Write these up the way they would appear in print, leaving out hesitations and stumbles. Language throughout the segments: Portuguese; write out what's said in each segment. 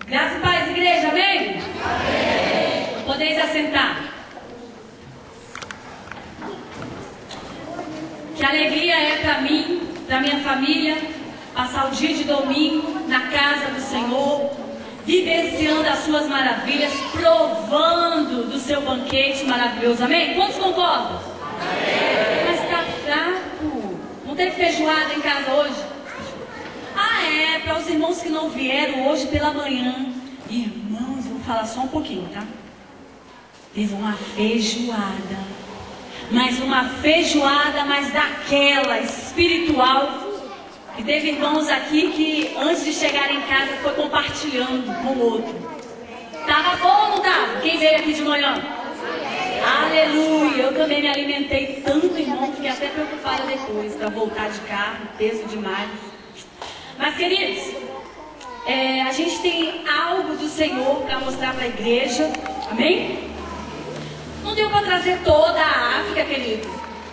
Graça e paz, igreja, amém? Amém. Podeis assentar. Que alegria é para mim, para minha família, passar o dia de domingo na casa do Senhor, vivenciando as suas maravilhas, provando do seu banquete maravilhoso, amém? Quantos concordam? Amém. Mas está fraco. Não teve feijoada em casa hoje? Para os irmãos que não vieram hoje pela manhã. Irmãos, vou falar só um pouquinho, tá? Teve uma feijoada. Mas uma feijoada, mas daquela espiritual. E teve irmãos aqui que antes de chegar em casa foi compartilhando com o outro. Tava bom ou não tava? Quem veio aqui de manhã? Aleluia! Eu também me alimentei tanto, irmão, fiquei até preocupada depois para voltar de carro, peso demais. Mas, queridos, a gente tem algo do Senhor para mostrar para a igreja, amém? Não deu para trazer toda a África, querido,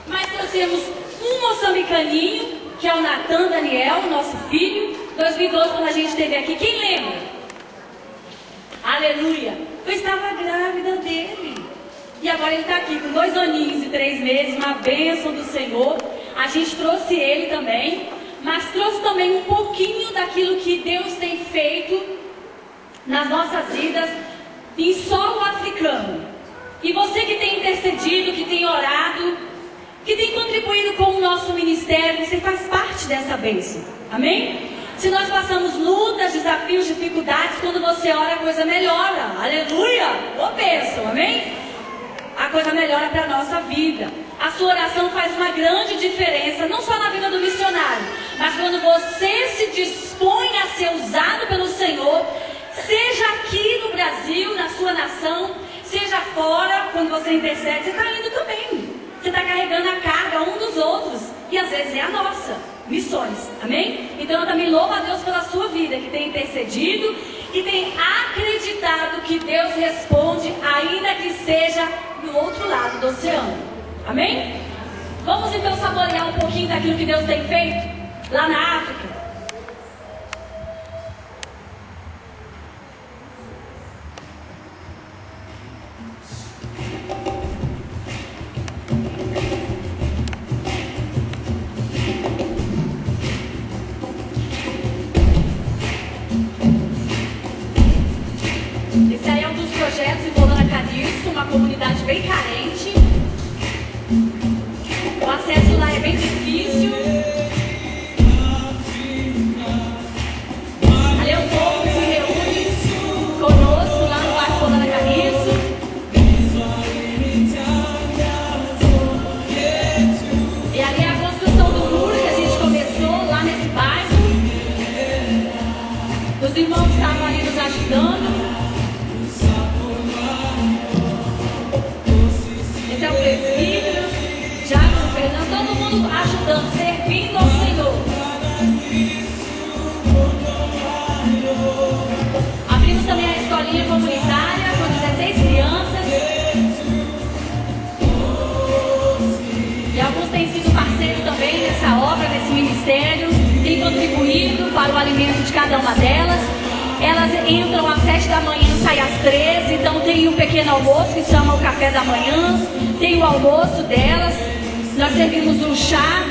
mas trouxemos um moçambicaninho, que é o Natan Daniel, nosso filho, 2012, quando a gente esteve aqui. Quem lembra? Aleluia! Eu estava grávida dele. E agora ele está aqui com 2 aninhos e 3 meses, uma bênção do Senhor. A gente trouxe ele também, mas trouxe também um pouquinho daquilo que Deus tem feito nas nossas vidas em solo africano. E você que tem intercedido, que tem orado, que tem contribuído com o nosso ministério, você faz parte dessa bênção, amém? Se nós passamos lutas, desafios, dificuldades, quando você ora a coisa melhora, aleluia, ô bênção, amém? A coisa melhora para a nossa vida. A sua oração faz uma grande diferença, não só na vida do missionário, mas quando você se dispõe a ser usado pelo Senhor, seja aqui no Brasil, na sua nação, seja fora, quando você intercede, você está indo também. Você está carregando a carga um dos outros, e às vezes é a nossa, missões, amém? Então eu também louvo a Deus pela sua vida, que tem intercedido, que tem acreditado que Deus responde, ainda que seja no outro lado do oceano, amém? Vamos então saborear um pouquinho daquilo que Deus tem feito lá na África. Esse aí é um dos projetos envolvendo a Caniço, uma comunidade bem carente. O acesso lá é bem difícil. Ali o povo se reúne conosco lá no bairro Colana Caniço. E ali é a construção do muro que a gente começou lá nesse bairro. Os irmãos estavam ali nos ajudando. Esse é o presbítero, Diácono Fernando, todo mundo ajudando, servindo ao Senhor. Abrimos também a escolinha comunitária com 16 crianças. E alguns têm sido parceiros também nessa obra, nesse ministério, têm contribuído para o alimento de cada uma delas. Elas entram às 7 da manhã, saem às 13, então tem um pequeno almoço que chama o café da manhã, tem o almoço delas, nós servimos um chá,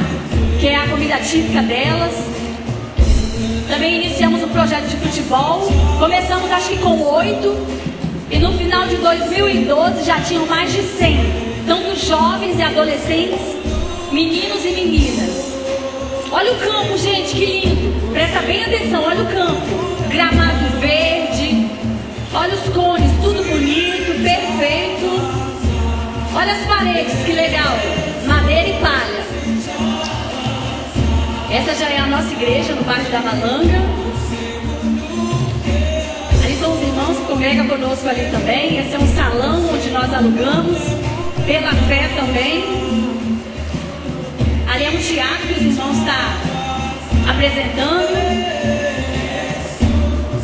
que é a comida típica delas. Também iniciamos um projeto de futebol, começamos acho que com 8, e no final de 2012 já tinham mais de 100, tanto jovens e adolescentes, meninos e meninas. Olha o campo, gente, que lindo, presta bem atenção, olha o campo. Gramado verde, olha os cones, tudo bonito, perfeito. Olha as paredes, que legal, madeira e palha. Essa já é a nossa igreja no bairro da Malanga. Ali são os irmãos que congregam conosco ali também. Esse é um salão onde nós alugamos, pela fé também. Ali é um teatro que os irmãos estão apresentando.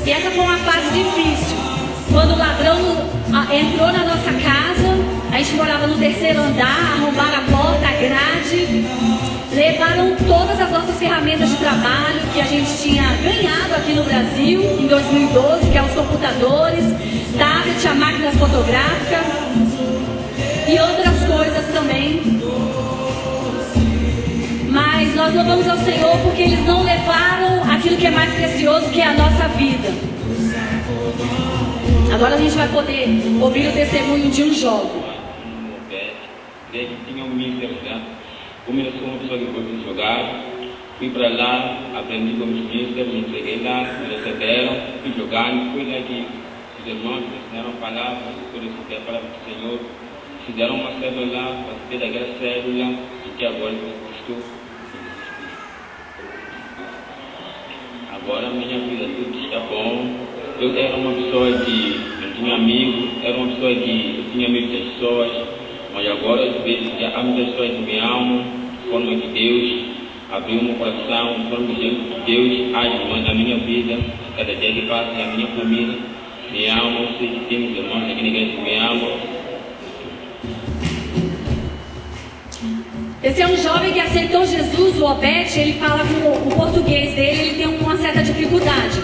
E essa foi uma fase difícil. Quando o ladrão entrou na nossa casa, a gente morava no 3º andar, arrombaram a porta, a grade, levaram todas as nossas ferramentas de trabalho que a gente tinha ganhado aqui no Brasil. Brasil em 2012, que é os computadores, tablet, a máquina fotográfica e outras coisas também. Mas nós louvamos ao Senhor porque eles não levaram aquilo que é mais precioso, que é a nossa vida. Agora a gente vai poder ouvir o testemunho de um jovem. Desde que tinha um míster já, como eu sou uma pessoa que gosta de jogar, fui para lá, aprendi com os míster, me entreguei lá, me receberam, fui jogando, foi lá que os irmãos me ensinaram a palavra, eu recebi a palavra do Senhor, fizeram uma célula lá, participei daquela célula, e que agora eu estou. Agora a minha vida tudo está bom. Eu era uma pessoa que não tinha amigos, era uma pessoa que eu tinha medo das pessoas, mas agora eu vejo que há muitas pessoas que me amam, de forma que Deus abriu meu coração, de forma que Deus age na minha vida, cada dia que passa, a minha família me ama, sei que temos irmãos aqui na igreja que me amam. Esse é um jovem que aceitou Jesus, o Obed. Ele fala com o português dele, ele tem uma certa dificuldade.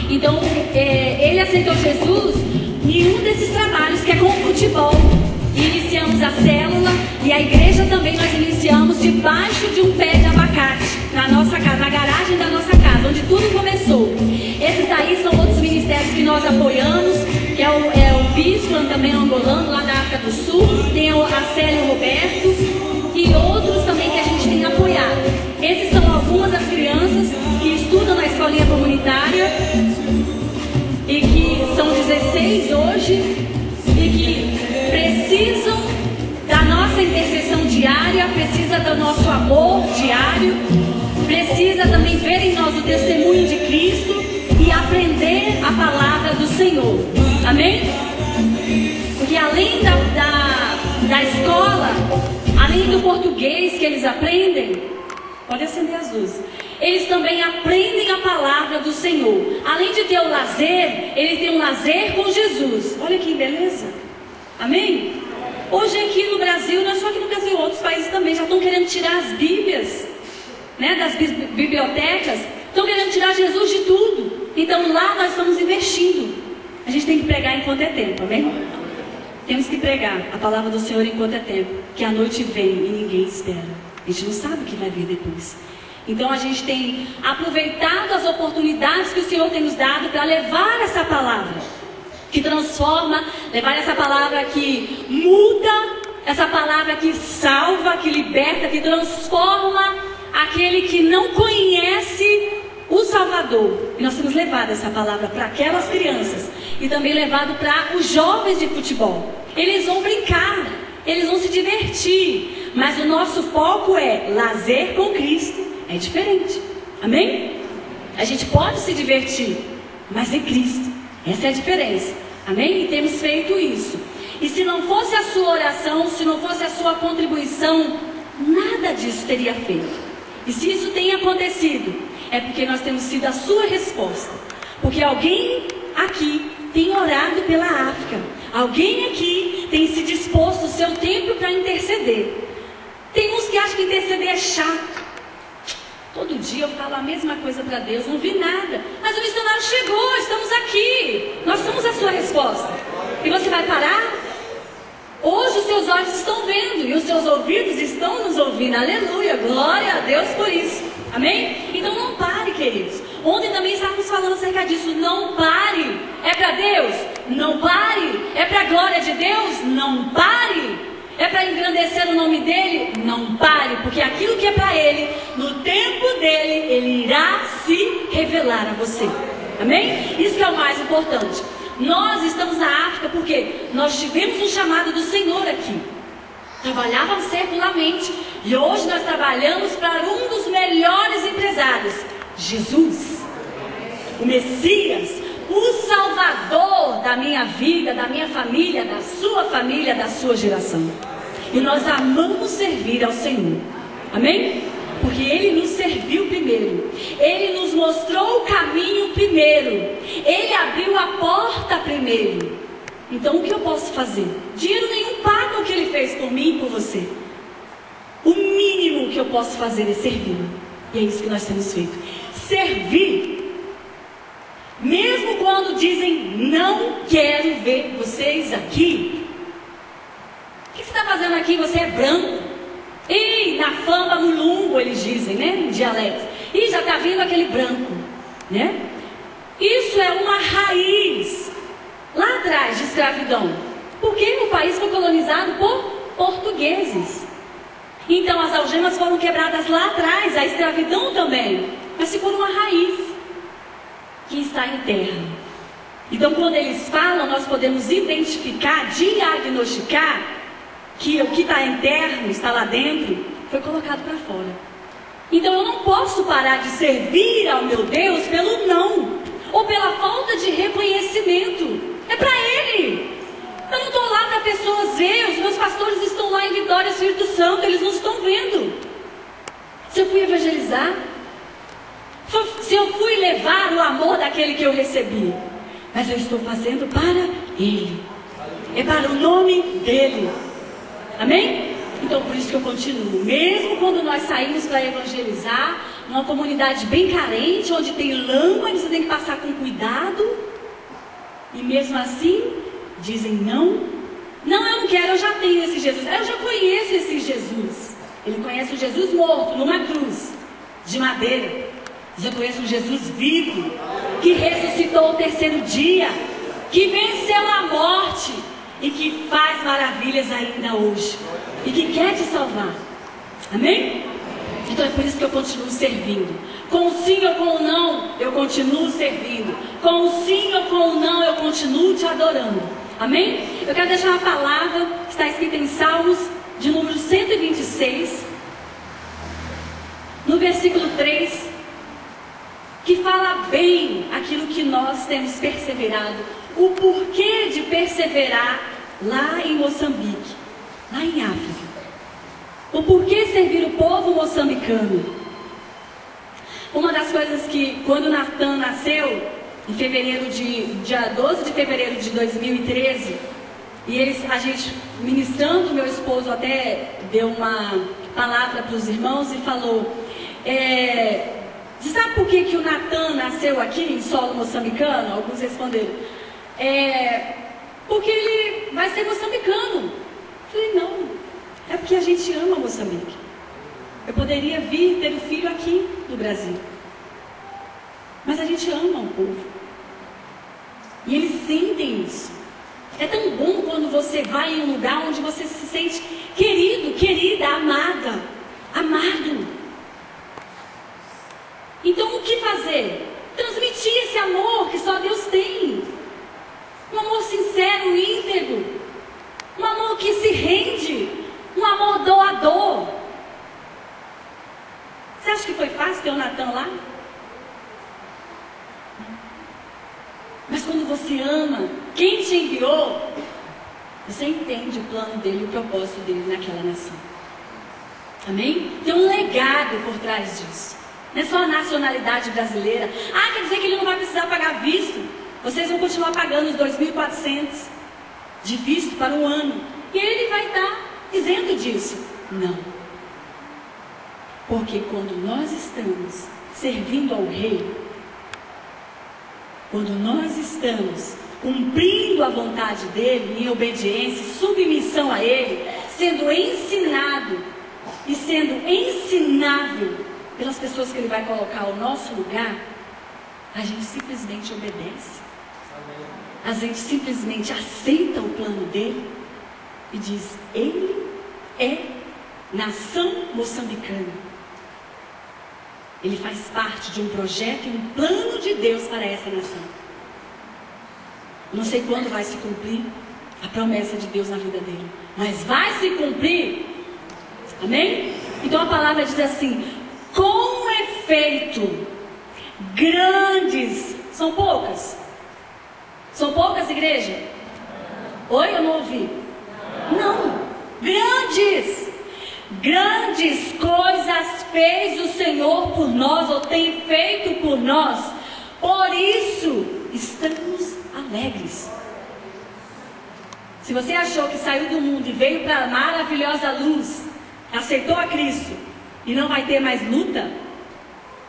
Então, ele aceitou Jesus em um desses trabalhos que é com o futebol. E iniciamos a célula e a igreja também nós iniciamos debaixo de um pé de abacate, na nossa casa, na garagem da nossa casa, onde tudo começou. Esses daí são outros ministérios que nós apoiamos, que é o Bispo, também angolano, lá da África do Sul, tem a Célia e o Roberto, e outros também que a gente tem apoiado. Esses são algumas das crianças que estudam na escolinha comunitária, e que são 16 hoje, e que precisam da nossa intercessão diária, precisa do nosso amor diário, precisa também ver em nós o testemunho de Cristo e aprender a palavra do Senhor. Amém? Porque além da escola, além do português que eles aprendem, pode acender as luzes, eles também aprendem a palavra do Senhor. Além de ter o lazer, ele tem um lazer com Jesus. Olha que beleza. Amém? Hoje aqui no Brasil, não é só aqui no Brasil, outros países também já estão querendo tirar as Bíblias, né, das bibliotecas, estão querendo tirar Jesus de tudo. Então lá nós estamos investindo. A gente tem que pregar enquanto é tempo, amém? Temos que pregar a palavra do Senhor enquanto é tempo, que a noite vem e ninguém espera. A gente não sabe o que vai vir depois. Então a gente tem aproveitado as oportunidades que o Senhor tem nos dado para levar essa palavra que transforma, levar essa palavra que muda, essa palavra que salva, que liberta, que transforma aquele que não conhece o Salvador. E nós temos levado essa palavra para aquelas crianças e também levado para os jovens de futebol. Eles vão brincar, eles vão se divertir, mas o nosso foco é lazer com Cristo. É diferente, amém? A gente pode se divertir, mas em Cristo. Essa é a diferença, amém? E temos feito isso. E se não fosse a sua oração, se não fosse a sua contribuição, nada disso teria feito. E se isso tem acontecido, é porque nós temos sido a sua resposta. Porque alguém aqui tem orado pela África. Alguém aqui tem se disposto o seu tempo para interceder. Tem uns que acham que interceder é chato. Todo dia eu falo a mesma coisa para Deus, não vi nada. Mas o missionário chegou, estamos aqui. Nós somos a sua resposta. E você vai parar? Hoje os seus olhos estão vendo e os seus ouvidos estão nos ouvindo. Aleluia, glória a Deus por isso. Amém? Então não pare, queridos. Ontem também estávamos falando acerca disso. Não pare. É para Deus? Não pare. É para a glória de Deus? Não pare. É para engrandecer o nome dele? Não pare, porque aquilo que é para ele, no tempo dele, ele irá se revelar a você. Amém? Isso que é o mais importante. Nós estamos na África porque nós tivemos um chamado do Senhor aqui. Trabalhávamos secularmente e hoje nós trabalhamos para um dos melhores empresários, Jesus, o Messias, o Salvador da minha vida, da minha família, da sua geração. E nós amamos servir ao Senhor. Amém? Porque Ele nos serviu primeiro. Ele nos mostrou o caminho primeiro. Ele abriu a porta primeiro. Então o que eu posso fazer? Dinheiro nenhum paga o que Ele fez por mim e por você. O mínimo que eu posso fazer é servir. E é isso que nós temos feito. Servir. dizem, não quero ver vocês aqui. O que você está fazendo aqui? Você é branco. E na famba mulungo, eles dizem, né? Em dialeto. E já está vindo aquele branco, né? Isso é uma raiz lá atrás de escravidão. Porque o país foi colonizado por portugueses. Então as algemas foram quebradas lá atrás, a escravidão também. Mas ficou numa raiz que está interna. Então quando eles falam, nós podemos identificar, diagnosticar que o que está interno, está lá dentro, foi colocado para fora. Então eu não posso parar de servir ao meu Deus pelo não, ou pela falta de reconhecimento. É para Ele. Eu não estou lá para pessoas ver, os meus pastores estão lá em Vitória, Espírito Santo, eles não estão vendo. Se eu fui evangelizar, se eu fui levar o amor daquele que eu recebi, mas eu estou fazendo para Ele, é para o nome dEle. Amém? Então por isso que eu continuo. Mesmo quando nós saímos para evangelizar, numa comunidade bem carente, onde tem lama, você tem que passar com cuidado, e mesmo assim dizem não. Não, eu não quero, eu já tenho esse Jesus, eu já conheço esse Jesus. Ele conhece o Jesus morto numa cruz de madeira. Mas eu conheço um Jesus vivo, que ressuscitou ao terceiro dia, que venceu a morte e que faz maravilhas ainda hoje, e que quer te salvar. Amém? Então é por isso que eu continuo servindo. Com o sim ou com o não, eu continuo servindo. Com o sim ou com o não, eu continuo te adorando. Amém? Eu quero deixar uma palavra que está escrita em Salmos, de número 126, no versículo 3, que fala bem aquilo que nós temos perseverado, o porquê de perseverar lá em Moçambique, lá em África. O porquê servir o povo moçambicano. Uma das coisas que, quando Natan nasceu, em dia 12 de fevereiro de 2013, e a gente ministrando, meu esposo até deu uma palavra para os irmãos e falou, você sabe por que o Natan nasceu aqui em solo moçambicano? Alguns responderam, porque ele vai ser moçambicano. Eu falei, não, é porque a gente ama Moçambique. Eu poderia vir ter o filho aqui no Brasil, mas a gente ama o povo, e eles sentem isso. É tão bom quando você vai em um lugar onde você se sente querido, querida, amada, amado. Então o que fazer? Transmitir esse amor que só Deus tem. Um amor sincero, íntegro. Um amor que se rende. Um amor doador. Você acha que foi fácil ter o Natan lá? Mas quando você ama quem te enviou, você entende o plano dele e o propósito dele naquela nação. Amém? Tem um legado por trás disso. Não é só a nacionalidade brasileira. Quer dizer que ele não vai precisar pagar visto. Vocês vão continuar pagando os 2.400 de visto para um ano. E ele vai estar isento disso. Não. Porque quando nós estamos servindo ao Rei, quando nós estamos cumprindo a vontade dEle, em obediência, submissão a Ele, sendo ensinado e sendo ensinável pelas pessoas que Ele vai colocar ao nosso lugar, a gente simplesmente obedece. A gente simplesmente aceita o plano dEle e diz, Ele é nação moçambicana. Ele faz parte de um projeto e um plano de Deus para essa nação. Não sei quando vai se cumprir a promessa de Deus na vida dele, mas vai se cumprir. Amém? Então a palavra diz assim, com efeito, grandes, são poucas? São poucas, igreja? Oi, eu não ouvi. Não, grandes coisas fez o Senhor por nós, ou tem feito por nós, por isso estamos alegres. Se você achou que saiu do mundo e veio para a maravilhosa luz, aceitou a Cristo, e não vai ter mais luta,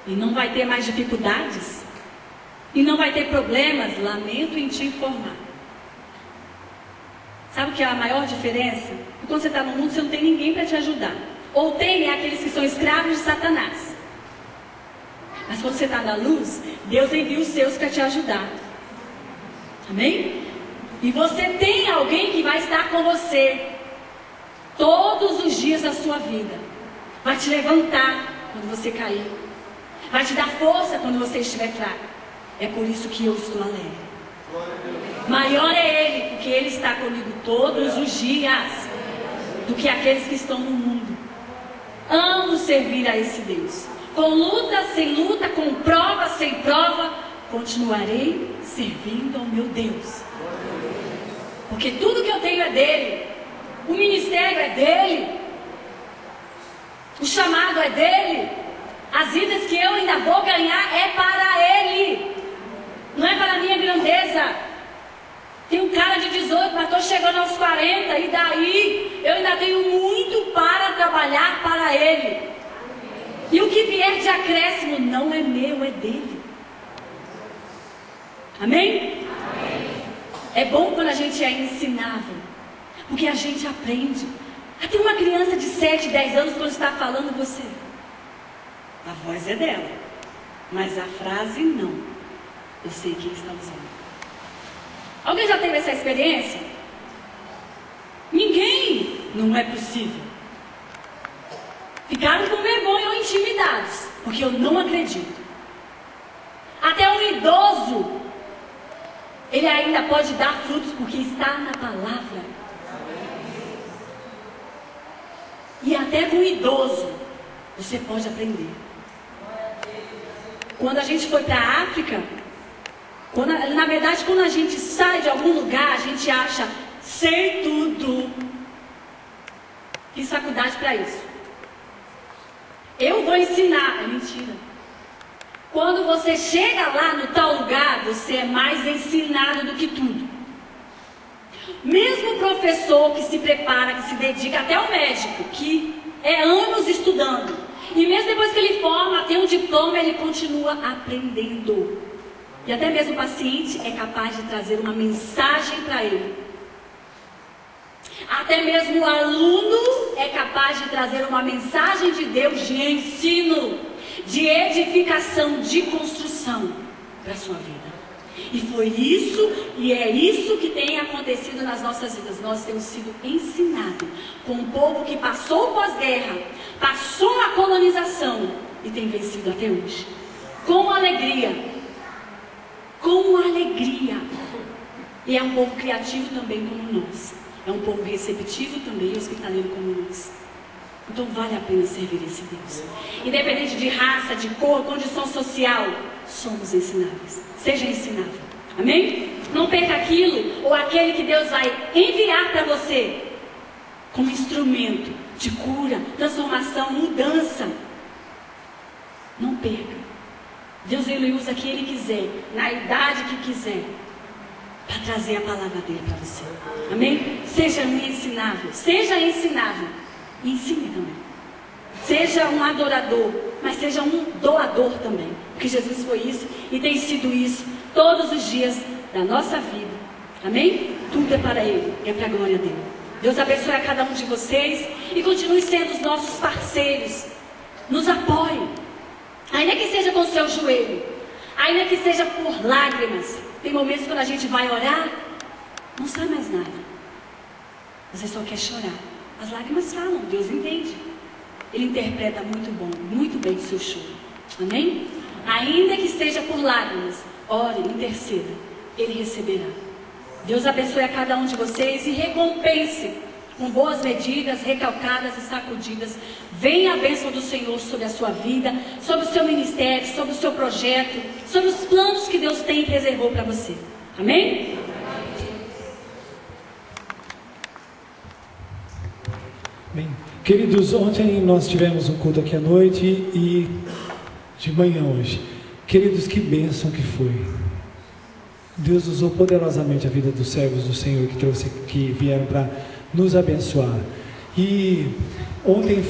e não vai ter mais dificuldades, e não vai ter problemas, lamento em te informar. Sabe o que é a maior diferença? Porque quando você está no mundo, você não tem ninguém para te ajudar. Ou tem aqueles que são escravos de Satanás. Mas quando você está na luz, Deus envia os seus para te ajudar. Amém? E você tem alguém que vai estar com você todos os dias da sua vida. Vai te levantar quando você cair. Vai te dar força quando você estiver fraco. É por isso que eu estou alegre. Maior é Ele, porque Ele está comigo todos os dias, do que aqueles que estão no mundo. Amo servir a esse Deus. Com luta, sem luta, com prova, sem prova, continuarei servindo ao meu Deus. Porque tudo que eu tenho é dele. O ministério é dele. O chamado é dele. As vidas que eu ainda vou ganhar é para ele. Não é para a minha grandeza. Tem um cara de 18, mas estou chegando aos 40. E daí eu ainda tenho muito para trabalhar para ele. E o que vier de acréscimo não é meu, é dele. Amém? É bom quando a gente é ensinável, porque a gente aprende. Até uma criança de 7, 10 anos, quando está falando, você... A voz é dela, mas a frase não. Eu sei que ele está usando. Alguém já teve essa experiência? Ninguém. Não é possível. Ficaram com vergonha ou intimidados, porque eu não acredito. Até um idoso, ele ainda pode dar frutos, porque está na palavra. E até com o idoso, você pode aprender. Quando a gente foi para a África, na verdade, quando a gente sai de algum lugar, a gente acha ser tudo. Fiz faculdade para isso. Eu vou ensinar. É mentira. Quando você chega lá no tal lugar, você é mais ensinado do que tudo. Mesmo o professor que se prepara, que se dedica, até o médico, que é anos estudando, e mesmo depois que ele forma, tem um diploma, ele continua aprendendo. E até mesmo o paciente é capaz de trazer uma mensagem para ele. Até mesmo o aluno é capaz de trazer uma mensagem de Deus de ensino, de edificação, de construção para a sua vida. E foi isso, e é isso que tem acontecido nas nossas vidas. Nós temos sido ensinados com um povo que passou pós-guerra, passou a colonização e tem vencido até hoje. Com alegria. Com alegria. E é um povo criativo também como nós. É um povo receptivo também e hospitaleiro como nós. Então vale a pena servir esse Deus. Independente de raça, de cor, condição social, somos ensináveis. Seja ensinável. Amém? Não perca aquilo ou aquele que Deus vai enviar para você como instrumento de cura, transformação, mudança. Não perca. Deus ele usa quem ele quiser, na idade que quiser, para trazer a palavra dele para você. Amém? Seja um ensinável. Seja ensinável. E ensine também. Seja um adorador, mas seja um doador também. Porque Jesus foi isso e tem sido isso todos os dias da nossa vida. Amém? Tudo é para Ele e é para a glória dele. Deus abençoe a cada um de vocês e continue sendo os nossos parceiros. Nos apoie. Ainda que seja com o seu joelho. Ainda que seja por lágrimas. Tem momentos quando a gente vai orar, não sai mais nada. Você só quer chorar. As lágrimas falam, Deus entende. Ele interpreta muito bem o seu choro. Amém? Ainda que seja por lágrimas, ore, interceda. Ele receberá. Deus abençoe a cada um de vocês e recompense com boas medidas, recalcadas e sacudidas. Venha a bênção do Senhor sobre a sua vida, sobre o seu ministério, sobre o seu projeto, sobre os planos que Deus tem e reservou para você. Amém? Bem, queridos, ontem nós tivemos um culto aqui à noite e de manhã hoje. Queridos, que bênção que foi. Deus usou poderosamente a vida dos servos do Senhor que vieram para nos abençoar. E ontem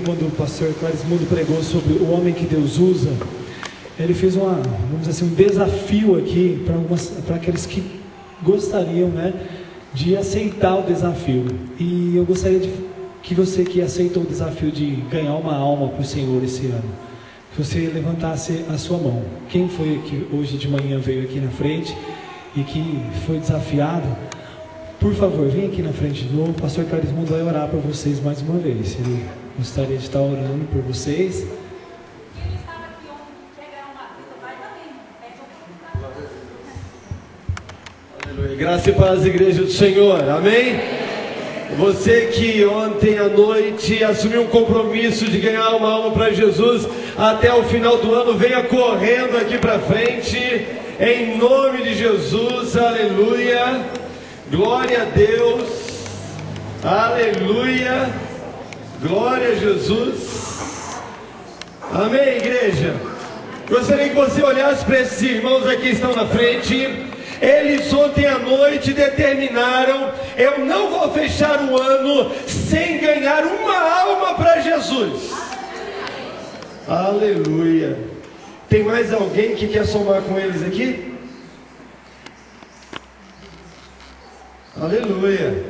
quando o pastor Clarismundo pregou sobre o homem que Deus usa, ele fez vamos dizer assim, um desafio aqui para aqueles que gostariam, né, de aceitar o desafio. E eu gostaria que você que aceitou o desafio de ganhar uma alma para o Senhor esse ano, que você levantasse a sua mão. Quem foi que hoje de manhã veio aqui na frente e que foi desafiado, por favor, vem aqui na frente de novo. O pastor Carismundo vai orar por vocês mais uma vez. Ele gostaria de estar orando por vocês. Aleluia. Graça e paz, igreja do Senhor, amém? Você que ontem à noite assumiu um compromisso de ganhar uma alma para Jesus, até o final do ano, venha correndo aqui para frente, em nome de Jesus, aleluia, glória a Deus, aleluia, glória a Jesus, amém, igreja? Gostaria que você olhasse para esses irmãos aqui que estão na frente. Eles ontem à noite determinaram: eu não vou fechar o ano sem ganhar uma alma para Jesus. Aleluia. Tem mais alguém que quer somar com eles aqui? Aleluia.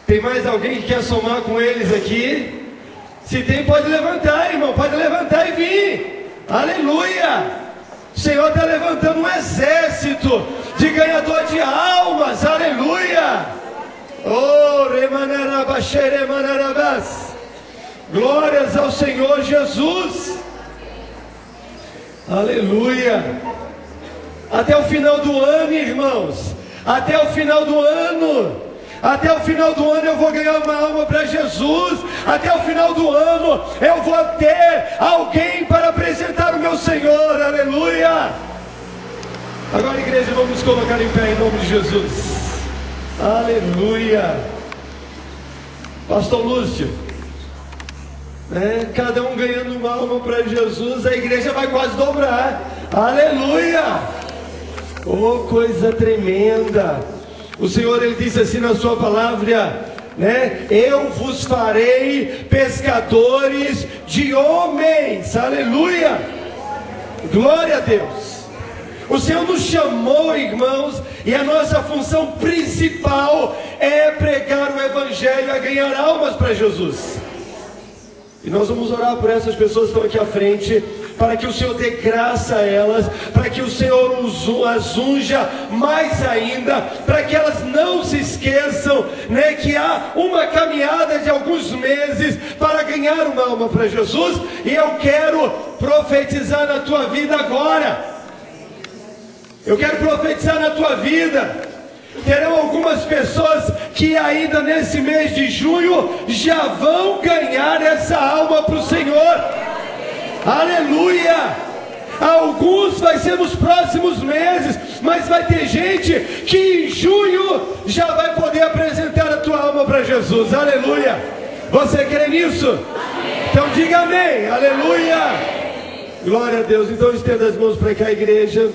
Tem mais alguém que quer somar com eles aqui? Se tem, pode levantar, irmão, pode levantar e vir. Aleluia. O Senhor está levantando um exército de ganhador de almas, aleluia! Oh, glórias ao Senhor Jesus, aleluia! Até o final do ano, irmãos, até o final do ano. Até o final do ano eu vou ganhar uma alma para Jesus. Até o final do ano eu vou ter alguém para apresentar o meu Senhor, aleluia. Agora, igreja, vamos nos colocar em pé em nome de Jesus, aleluia. Pastor Lúcio, cada um ganhando uma alma para Jesus, a igreja vai quase dobrar, aleluia. Oh, coisa tremenda. O Senhor, Ele disse assim na sua palavra, eu vos farei pescadores de homens, aleluia, glória a Deus. O Senhor nos chamou, irmãos, e a nossa função principal é pregar o Evangelho, é ganhar almas para Jesus. E nós vamos orar por essas pessoas que estão aqui à frente, para que o Senhor dê graça a elas, para que o Senhor as unja mais ainda, para que elas não se esqueçam, que há uma caminhada de alguns meses para ganhar uma alma para Jesus. E eu quero profetizar na tua vida agora. Eu quero profetizar na tua vida. Terão algumas pessoas que ainda nesse mês de junho já vão ganhar essa alma para o Senhor. Aleluia! Alguns vai ser nos próximos meses, mas vai ter gente que em junho já vai poder apresentar a tua alma para Jesus. Aleluia! Você crê nisso? Amém. Então diga amém. Aleluia! Glória a Deus. Então estenda as mãos para cá, igreja.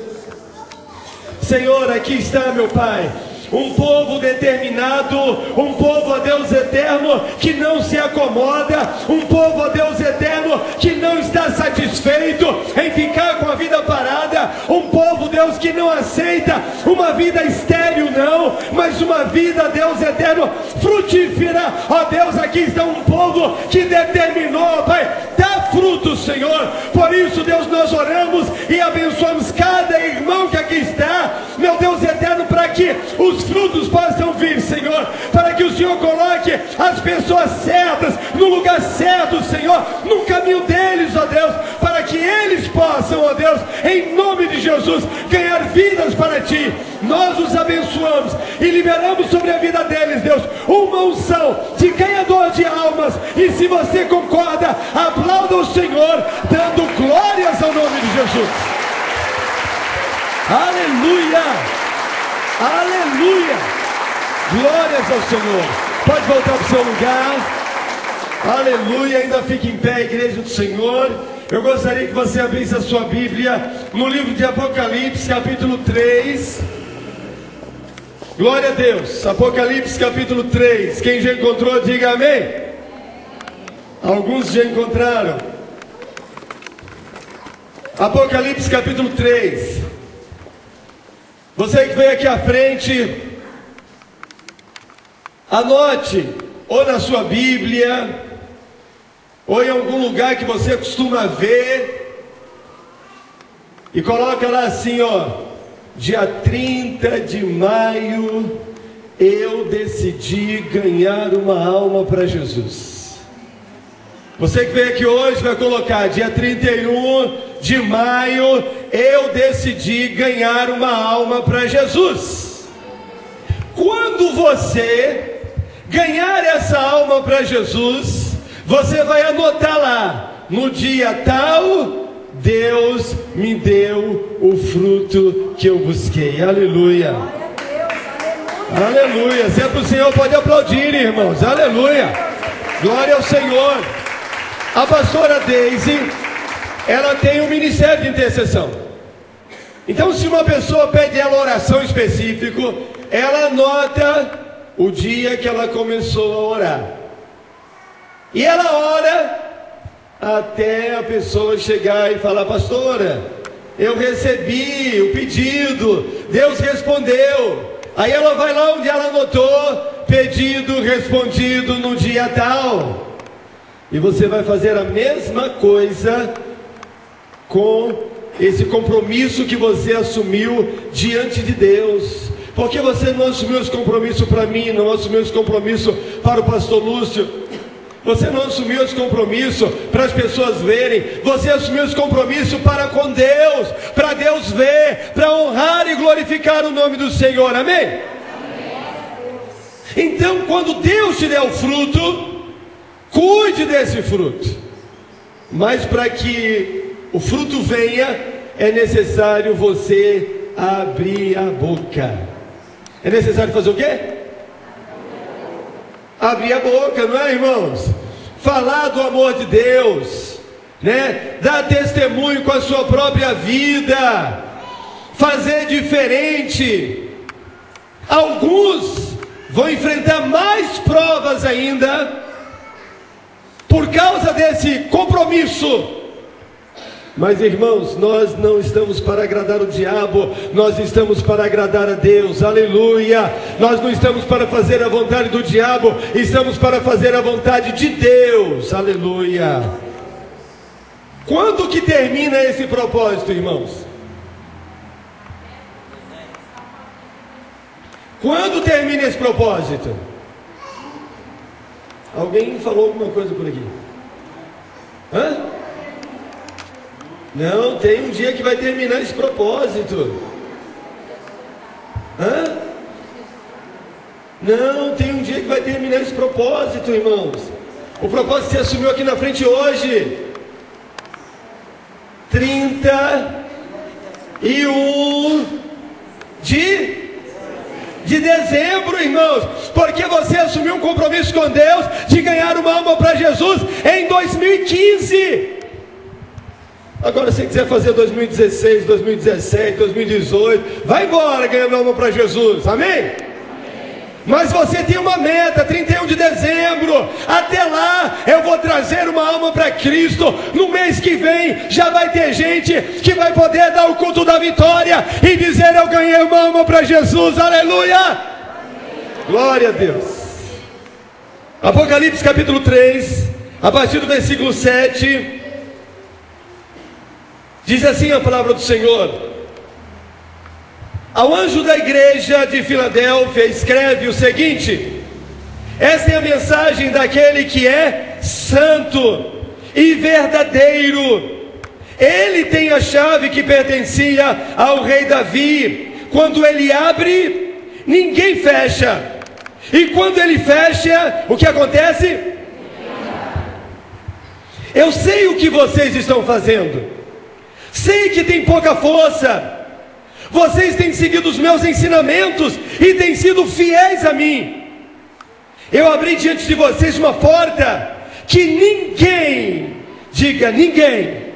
Senhor, aqui está, meu Pai, um povo determinado, um povo, ó Deus eterno, que não se acomoda, um povo, ó Deus eterno, que não está satisfeito em ficar com a vida parada, um povo, Deus, que não aceita uma vida estéril, não, mas uma vida, Deus eterno, frutífera. Ó Deus, aqui está um povo que determinou, Pai, dá fruto, Senhor. Por isso, Deus, nós oramos e abençoamos cada irmão que aqui está, meu Deus eterno, para que os frutos possam vir, Senhor, para que o Senhor coloque as pessoas certas no lugar certo, Senhor, no caminho deles, ó Deus, para que eles possam, ó Deus, em nome de Jesus, ganhar vidas para Ti. Nós os abençoamos e liberamos sobre a vida deles, Deus, uma unção de ganhador de almas. E se você concorda, aplauda o Senhor, dando glórias ao nome de Jesus. Aleluia! Aleluia! Glórias ao Senhor. Pode voltar para o seu lugar. Aleluia! Ainda fique em pé, igreja do Senhor. Eu gostaria que você abrisse a sua Bíblia no livro de Apocalipse, capítulo 3. Glória a Deus. Apocalipse, capítulo 3. Quem já encontrou, diga amém. Alguns já encontraram. Apocalipse capítulo 3. Você que veio aqui à frente, anote, ou na sua Bíblia, ou em algum lugar que você costuma ver, e coloca lá assim, ó: dia 30 de maio, eu decidi ganhar uma alma para Jesus. Você que veio aqui hoje vai colocar: dia 31 de maio, eu decidi ganhar uma alma para Jesus. Quando você ganhar essa alma para Jesus, você vai anotar lá: no dia tal, Deus me deu o fruto que eu busquei. Aleluia. Aleluia. Se é para o Senhor, pode aplaudir, irmãos. Aleluia. Glória ao Senhor. A pastora Deise, ela tem um ministério de intercessão. Então, se uma pessoa pede ela oração específica, ela anota o dia que ela começou a orar. E ela ora até a pessoa chegar e falar: pastora, eu recebi o pedido, Deus respondeu. Aí ela vai lá onde ela anotou: pedido respondido no dia tal. E você vai fazer a mesma coisa com esse compromisso que você assumiu diante de Deus. Porque você não assumiu esse compromisso para mim, não assumiu esse compromisso para o pastor Lúcio, você não assumiu esse compromisso para as pessoas verem, você assumiu esse compromisso para com Deus, para Deus ver, para honrar e glorificar o nome do Senhor. Amém? Amém. Então, quando Deus te der o fruto, cuide desse fruto. Mas para que o fruto venha, é necessário você abrir a boca. É necessário fazer o quê? Abrir a boca, não é, irmãos? Falar do amor de Deus, né? Dar testemunho com a sua própria vida, fazer diferente. Alguns vão enfrentar mais provas ainda por causa desse compromisso. Mas, irmãos, nós não estamos para agradar o diabo, nós estamos para agradar a Deus. Aleluia. Nós não estamos para fazer a vontade do diabo, estamos para fazer a vontade de Deus. Aleluia. Quando que termina esse propósito, irmãos? Quando termina esse propósito? Alguém falou alguma coisa por aqui? Hã? Não, tem um dia que vai terminar esse propósito. Hã? Não, tem um dia que vai terminar esse propósito, irmãos. O propósito que você assumiu aqui na frente hoje. 31 de dezembro, irmãos. Porque você assumiu um compromisso com Deus de ganhar uma alma para Jesus em 2015. Agora, se quiser fazer 2016, 2017, 2018, vai embora ganhando alma para Jesus. Amém? Amém? Mas você tem uma meta: 31 de dezembro. Até lá eu vou trazer uma alma para Cristo. No mês que vem já vai ter gente que vai poder dar o culto da vitória e dizer: eu ganhei uma alma para Jesus. Aleluia. Amém. Glória a Deus. Apocalipse capítulo 3, a partir do versículo 7, diz assim a palavra do Senhor: ao anjo da igreja de Filadélfia escreve o seguinte: essa é a mensagem daquele que é santo e verdadeiro. Ele tem a chave que pertencia ao rei Davi. Quando ele abre, ninguém fecha, e quando ele fecha, o que acontece? Eu sei o que vocês estão fazendo, sei que tem pouca força. Vocês têm seguido os meus ensinamentos e têm sido fiéis a mim. Eu abri diante de vocês uma porta que ninguém, diga ninguém,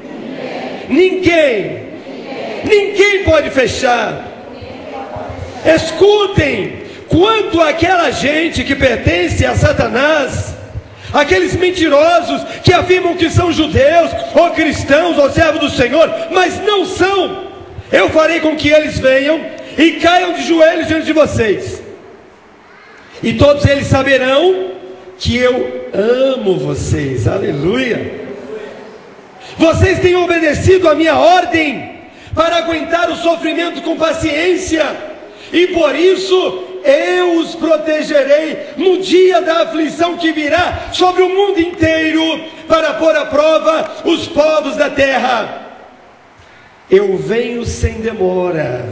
ninguém pode fechar. Escutem, quanto àquela gente que pertence a Satanás, aqueles mentirosos que afirmam que são judeus, ou cristãos, ou servos do Senhor, mas não são. Eu farei com que eles venham e caiam de joelhos diante de vocês, e todos eles saberão que eu amo vocês. Aleluia. Vocês têm obedecido a minha ordem para aguentar o sofrimento com paciência, e por isso eu os protegerei no dia da aflição que virá sobre o mundo inteiro, para pôr à prova os povos da terra. Eu venho sem demora.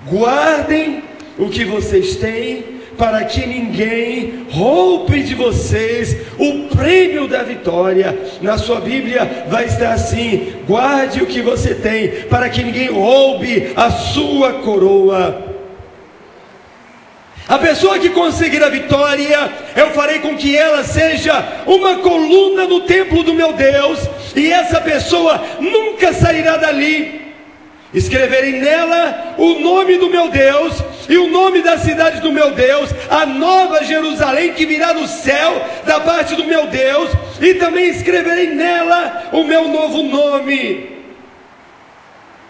Guardem o que vocês têm, para que ninguém roube de vocês o prêmio da vitória. Na sua Bíblia vai estar assim: guarde o que você tem, para que ninguém roube a sua coroa. A pessoa que conseguir a vitória, eu farei com que ela seja uma coluna no templo do meu Deus, e essa pessoa nunca sairá dali. Escreverei nela o nome do meu Deus e o nome da cidade do meu Deus, a nova Jerusalém que virá do céu da parte do meu Deus, e também escreverei nela o meu novo nome.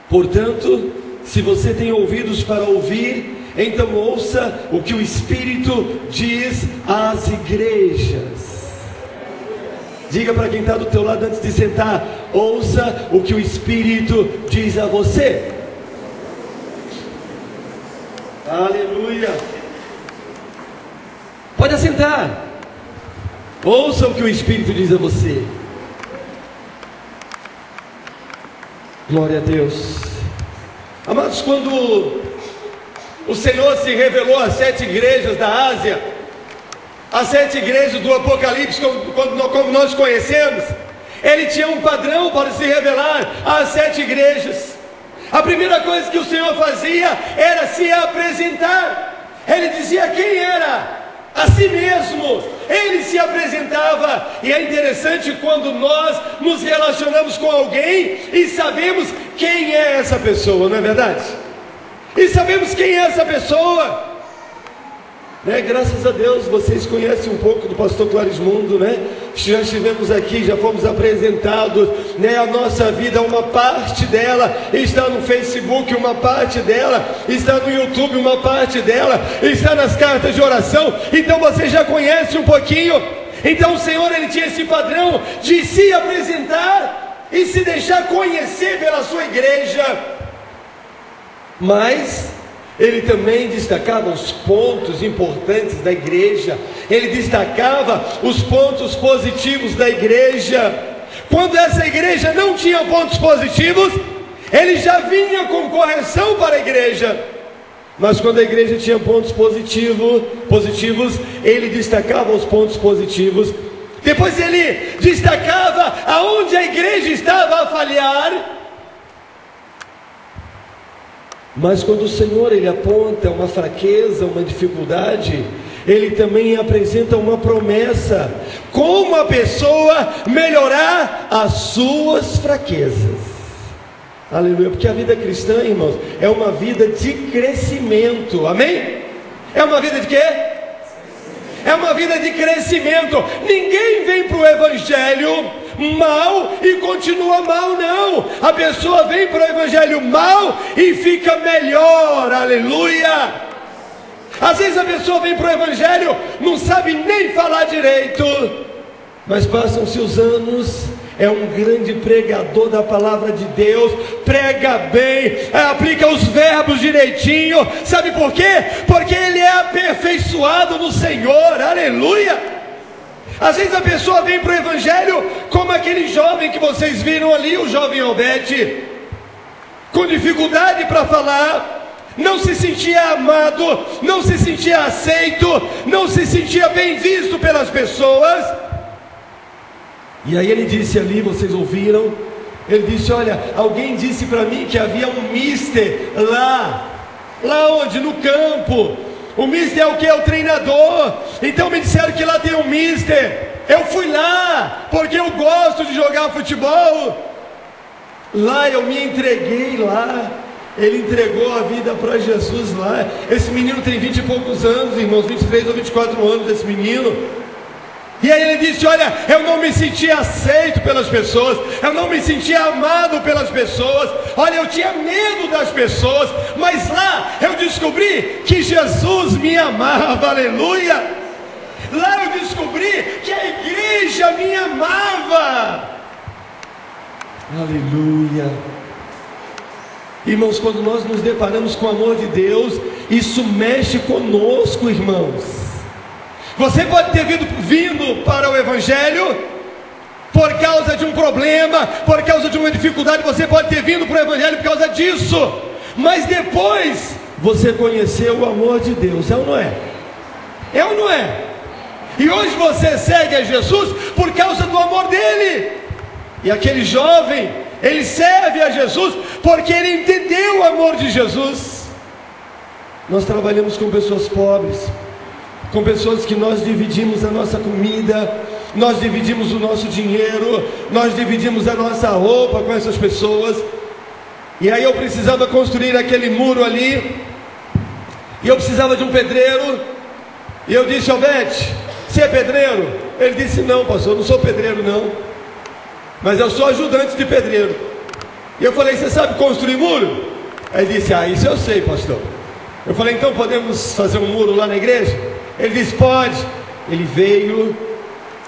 Portanto, se você tem ouvidos para ouvir, então ouça o que o Espírito diz às igrejas. Diga para quem está do teu lado antes de sentar: ouça o que o Espírito diz a você. Aleluia. Pode assentar. Ouça o que o Espírito diz a você. Glória a Deus. Amados, quando o Senhor se revelou às 7 igrejas da Ásia, as 7 igrejas do Apocalipse, como nós conhecemos, Ele tinha um padrão para se revelar às 7 igrejas. A primeira coisa que o Senhor fazia era se apresentar. Ele dizia quem era, a si mesmo. Ele se apresentava. E é interessante quando nós nos relacionamos com alguém e sabemos quem é essa pessoa, não é verdade? E sabemos quem é essa pessoa, né? Graças a Deus vocês conhecem um pouco do pastor Clarismundo, né? Já estivemos aqui, já fomos apresentados, né? A nossa vida, uma parte dela está no Facebook, uma parte dela está no YouTube, uma parte dela está nas cartas de oração. Então você já conhece um pouquinho. Então o Senhor, Ele tinha esse padrão de se apresentar e se deixar conhecer pela sua igreja. Mas Ele também destacava os pontos importantes da igreja. Ele destacava os pontos positivos da igreja. Quando essa igreja não tinha pontos positivos, Ele já vinha com correção para a igreja. Mas quando a igreja tinha pontos positivos, Ele destacava os pontos positivos. Depois Ele destacava aonde a igreja estava a falhar. Mas quando o Senhor, Ele aponta uma fraqueza, uma dificuldade, Ele também apresenta uma promessa, como a pessoa melhorar as suas fraquezas. Aleluia, porque a vida cristã, irmãos, é uma vida de crescimento, amém? É uma vida de quê? É uma vida de crescimento. Ninguém vem para o Evangelho mal e continua mal, não. A pessoa vem para o Evangelho mal e fica melhor, aleluia. Às vezes a pessoa vem para o Evangelho, não sabe nem falar direito, mas passam-se os anos, é um grande pregador da palavra de Deus, prega bem, aplica os verbos direitinho. Sabe por quê? Porque ele é aperfeiçoado no Senhor, aleluia. Às vezes a pessoa vem para o Evangelho como aquele jovem que vocês viram ali, o jovem Obed, com dificuldade para falar, não se sentia amado, não se sentia aceito, não se sentia bem visto pelas pessoas. E aí ele disse ali, vocês ouviram, ele disse: olha, alguém disse para mim que havia um mister lá onde? No campo. O mister é o que? É o treinador. Então me disseram que lá tem um mister. Eu fui lá, porque eu gosto de jogar futebol. Lá eu me entreguei lá. Ele entregou a vida para Jesus lá. Esse menino tem 20 e poucos anos, irmãos, 23 ou 24 anos esse menino. E aí ele disse: olha, eu não me sentia aceito pelas pessoas, eu não me sentia amado pelas pessoas, olha, eu tinha medo das pessoas, mas lá eu descobri que Jesus me amava, aleluia. Lá eu descobri que a igreja me amava, aleluia. Irmãos, quando nós nos deparamos com o amor de Deus, isso mexe conosco, irmãos. Você pode ter vindo para o Evangelho por causa de um problema, por causa de uma dificuldade. Você pode ter vindo para o Evangelho por causa disso, mas depois você conheceu o amor de Deus, é ou não é? É ou não é? E hoje você segue a Jesus por causa do amor dele. E aquele jovem, ele serve a Jesus porque ele entendeu o amor de Jesus. Nós trabalhamos com pessoas pobres, com pessoas que nós dividimos a nossa comida, nós dividimos o nosso dinheiro, nós dividimos a nossa roupa com essas pessoas. E aí eu precisava construir aquele muro ali, e eu precisava de um pedreiro, e eu disse: Albete, você é pedreiro? Ele disse: não, pastor, eu não sou pedreiro não, mas eu sou ajudante de pedreiro. E eu falei: você sabe construir muro? Aí ele disse: ah, isso eu sei, pastor. Eu falei: então podemos fazer um muro lá na igreja? Ele disse: pode. Ele veio,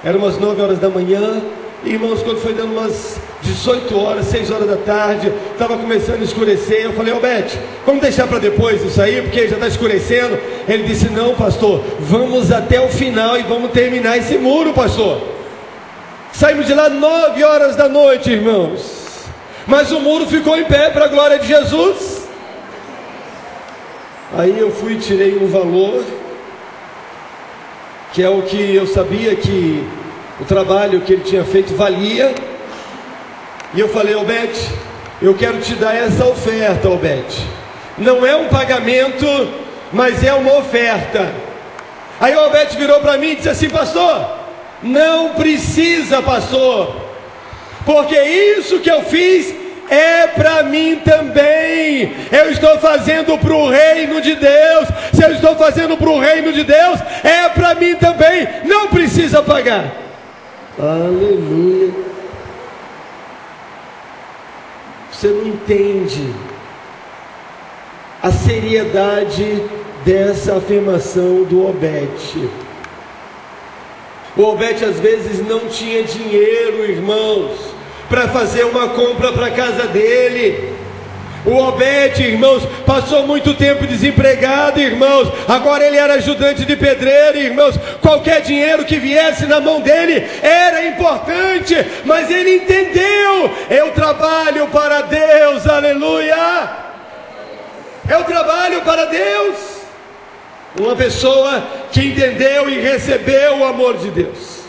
eram umas 9 horas da manhã, e irmãos, quando foi dando umas 18 horas, 6 horas da tarde, estava começando a escurecer. Eu falei: Albete, vamos deixar para depois isso aí, porque já está escurecendo. Ele disse: não, pastor, vamos até o final e vamos terminar esse muro, pastor. Saímos de lá 9 horas da noite, irmãos, mas o muro ficou em pé para a glória de Jesus. Aí eu fui e tirei um valor, que é o que eu sabia que o trabalho que ele tinha feito valia. E eu falei: Albete, eu quero te dar essa oferta, Albete. Não é um pagamento, mas é uma oferta. Aí o Albete virou para mim e disse assim: pastor, não precisa, pastor, porque isso que eu fiz é para mim também. Eu estou fazendo para o reino de Deus. Se eu estou fazendo para o reino de Deus, é para mim também. Não precisa pagar. Aleluia. Você não entende a seriedade dessa afirmação do Obed. O Obed às vezes não tinha dinheiro, irmãos, para fazer uma compra para a casa dele. O Obed, irmãos, passou muito tempo desempregado, irmãos. Agora ele era ajudante de pedreiro, irmãos. Qualquer dinheiro que viesse na mão dele era importante, mas ele entendeu: eu trabalho para Deus, aleluia. Eu trabalho para Deus. Uma pessoa que entendeu e recebeu o amor de Deus.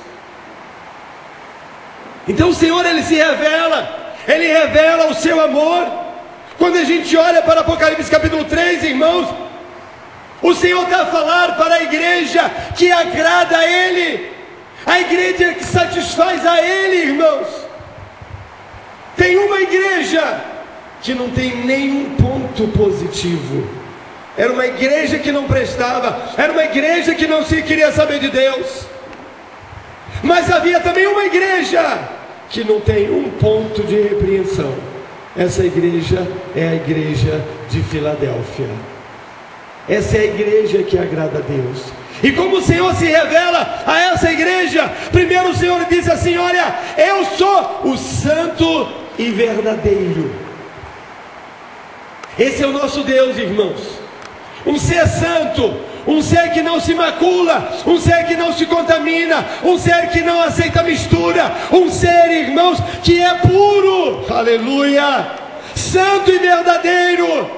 Então o Senhor, ele se revela, ele revela o seu amor. Quando a gente olha para Apocalipse capítulo 3, irmãos, o Senhor está a falar para a igreja que agrada a Ele, a igreja que satisfaz a Ele, irmãos. Tem uma igreja que não tem nenhum ponto positivo. Era uma igreja que não prestava, era uma igreja que não se queria saber de Deus. Mas havia também uma igreja que não tem um ponto de repreensão. Essa igreja é a igreja de Filadélfia. Essa é a igreja que agrada a Deus. E como o Senhor se revela a essa igreja, primeiro o Senhor diz assim: olha, eu sou o santo e verdadeiro. Esse é o nosso Deus, irmãos. Um ser santo, um ser que não se macula, um ser que não se contamina, um ser que não aceita mistura, um ser, irmãos, que é puro, aleluia, santo e verdadeiro.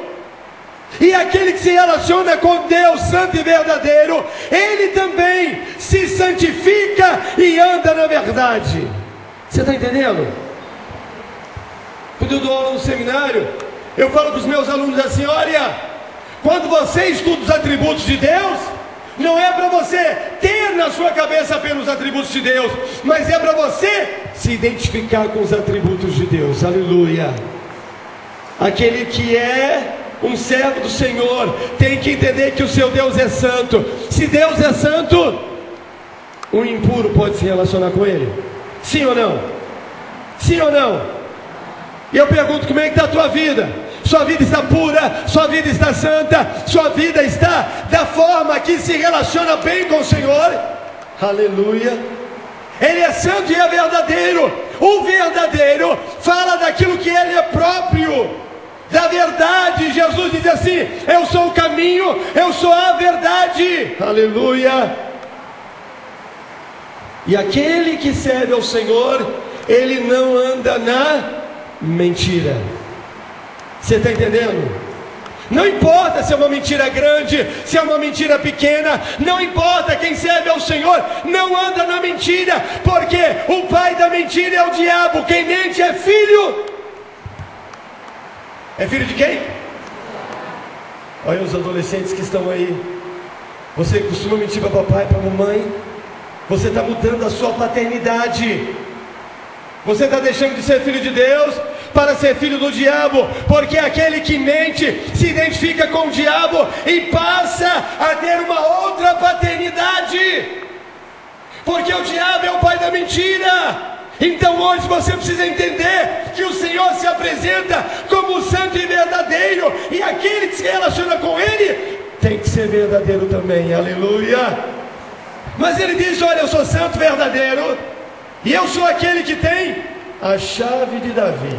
E aquele que se relaciona com Deus santo e verdadeiro, ele também se santifica e anda na verdade. Você está entendendo? Quando eu dou aula no seminário, eu falo para os meus alunos assim: olha, quando você estuda os atributos de Deus, não é para você ter na sua cabeça apenas os atributos de Deus, mas é para você se identificar com os atributos de Deus, aleluia. Aquele que é um servo do Senhor tem que entender que o seu Deus é santo. Se Deus é santo, um impuro pode se relacionar com ele? Sim ou não? Sim ou não? E eu pergunto, como é que está a tua vida? Sua vida está pura, sua vida está santa, sua vida está da forma que se relaciona bem com o Senhor? Aleluia! Ele é santo e é verdadeiro. O verdadeiro fala daquilo que ele é próprio, da verdade. Jesus diz assim: eu sou o caminho, eu sou a verdade. Aleluia! E aquele que serve ao Senhor, ele não anda na mentira. Você está entendendo? Não importa se é uma mentira grande, se é uma mentira pequena, não importa. Quem serve ao Senhor não anda na mentira, porque o pai da mentira é o diabo. Quem mente é filho. É filho de quem? Olha os adolescentes que estão aí. Você costuma mentir para papai, para mamãe? Você está mudando a sua paternidade. Você está deixando de ser filho de Deus para ser filho do diabo, porque aquele que mente se identifica com o diabo e passa a ter uma outra paternidade, porque o diabo é o pai da mentira. Então hoje você precisa entender que o Senhor se apresenta como santo e verdadeiro, e aquele que se relaciona com ele tem que ser verdadeiro também. Aleluia! Mas ele diz: olha, eu sou santo, verdadeiro, e eu sou aquele que tem a chave de Davi.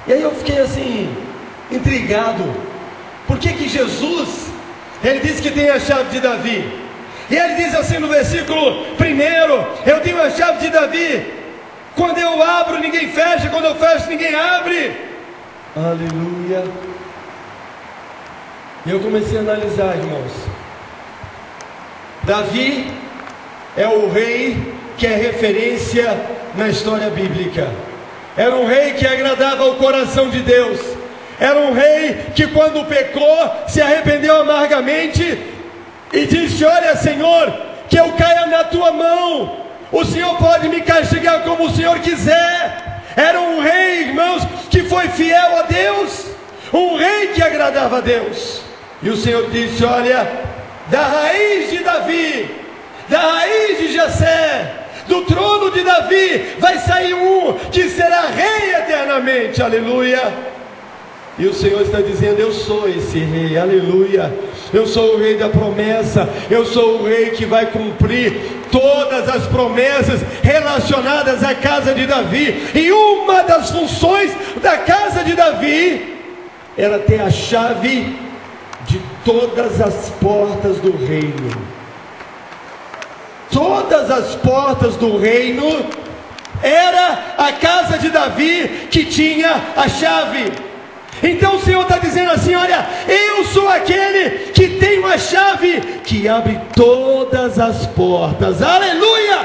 E aí eu fiquei assim, intrigado. Por que Jesus, ele diz que tem a chave de Davi? E ele diz assim no versículo 1: eu tenho a chave de Davi. Quando eu abro, ninguém fecha. Quando eu fecho, ninguém abre. Aleluia. E eu comecei a analisar, irmãos. Davi é o rei que é referência na história bíblica. Era um rei que agradava ao coração de Deus. Era um rei que, quando pecou, se arrependeu amargamente e disse: olha, Senhor, que eu caia na tua mão. O Senhor pode me castigar como o Senhor quiser. Era um rei, irmãos, que foi fiel a Deus, um rei que agradava a Deus. E o Senhor disse: olha, da raiz de Davi, da raiz de Jessé, do trono de Davi, vai sair um que será rei eternamente. Aleluia! E o Senhor está dizendo: eu sou esse rei. Aleluia! Eu sou o rei da promessa. Eu sou o rei que vai cumprir todas as promessas relacionadas à casa de Davi. E uma das funções da casa de Davi era ter a chave de todas as portas do reino. Todas as portas do reino, era a casa de Davi que tinha a chave. Então o Senhor está dizendo assim: olha, eu sou aquele que tenho a chave que abre todas as portas. Aleluia!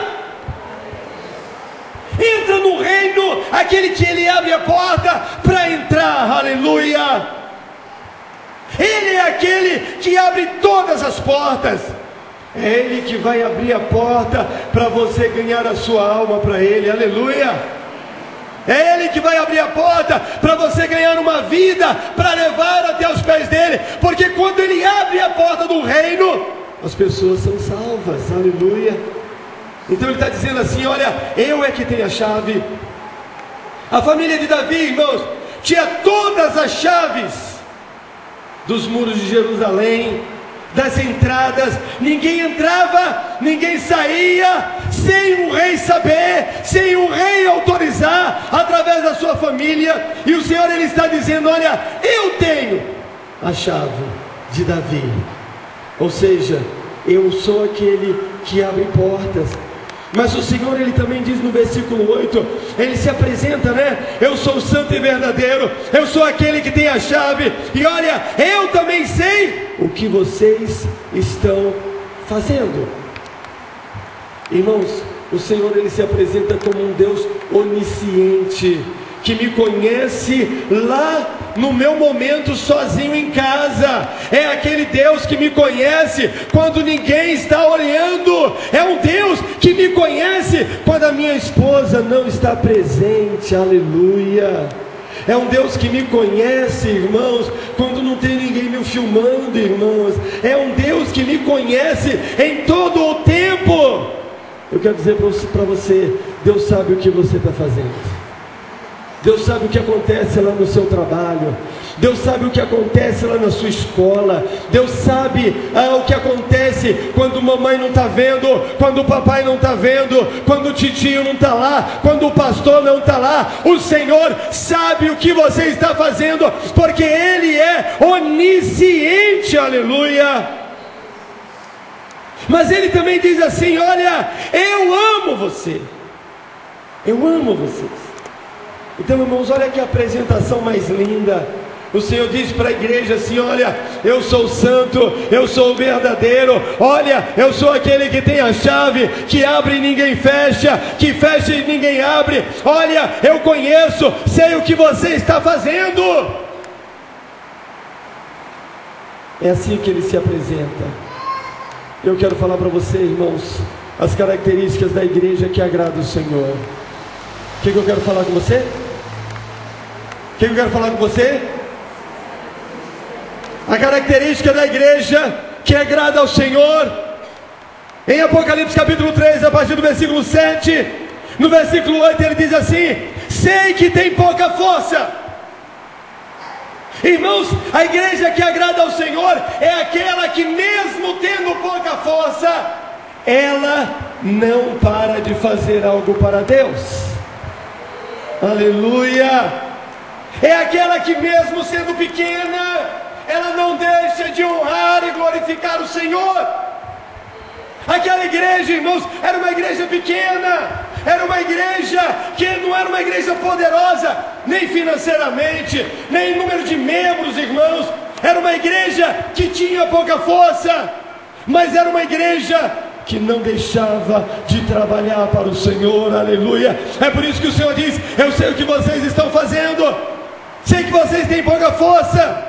Entra no reino aquele que ele abre a porta para entrar. Aleluia! Ele é aquele que abre todas as portas. É Ele que vai abrir a porta para você ganhar a sua alma para Ele. Aleluia! É Ele que vai abrir a porta para você ganhar uma vida para levar até os pés dele. Porque quando Ele abre a porta do reino, as pessoas são salvas. Aleluia! Então Ele está dizendo assim: olha, eu é que tenho a chave. A família de Davi, irmãos, tinha todas as chaves dos muros de Jerusalém, das entradas. Ninguém entrava, ninguém saía sem o rei saber, sem o rei autorizar, através da sua família. E o Senhor, Ele está dizendo: olha, eu tenho a chave de Davi. Ou seja, eu sou aquele que abre portas. Mas o Senhor, Ele também diz no versículo 8, Ele se apresenta, né? Eu sou santo e verdadeiro, eu sou aquele que tem a chave. E olha, eu também sei o que vocês estão fazendo. Irmãos, o Senhor, Ele se apresenta como um Deus onisciente, que me conhece lá no meu momento sozinho em casa. É aquele Deus que me conhece quando ninguém está olhando. É um Deus que me conhece quando a minha esposa não está presente. Aleluia! É um Deus que me conhece, irmãos, quando não tem ninguém olho filmando, irmãos. É um Deus que me conhece em todo o tempo. Eu quero dizer para você, Deus sabe o que você está fazendo. Deus sabe o que acontece lá no seu trabalho. Deus sabe o que acontece lá na sua escola. Deus sabe o que acontece quando mamãe não está vendo, quando o papai não está vendo, quando o titio não está lá, quando o pastor não está lá. O Senhor sabe o que você está fazendo, porque Ele é onisciente, aleluia. Mas Ele também diz assim: olha, eu amo você, eu amo vocês. Então, irmãos, olha que apresentação mais linda. O Senhor diz para a igreja assim: olha, eu sou santo, eu sou o verdadeiro. Olha, eu sou aquele que tem a chave, que abre e ninguém fecha, que fecha e ninguém abre. Olha, eu conheço, sei o que você está fazendo. É assim que Ele se apresenta. Eu quero falar para você, irmãos, as características da igreja que agrada o Senhor. O que eu quero falar com você? O que eu quero falar com você? A característica da igreja que agrada ao Senhor. Em Apocalipse capítulo 3, a partir do versículo 7, no versículo 8 ele diz assim: sei que tem pouca força. Irmãos, a igreja que agrada ao Senhor é aquela que, mesmo tendo pouca força, ela não para de fazer algo para Deus. Aleluia. É aquela que, mesmo sendo pequena, ela não deixa de honrar e glorificar o Senhor. Aquela igreja, irmãos, era uma igreja pequena, era uma igreja que não era uma igreja poderosa, nem financeiramente, nem em número de membros, irmãos. Era uma igreja que tinha pouca força, mas era uma igreja que não deixava de trabalhar para o Senhor, aleluia. É por isso que o Senhor diz: eu sei o que vocês estão fazendo, sei que vocês têm pouca força.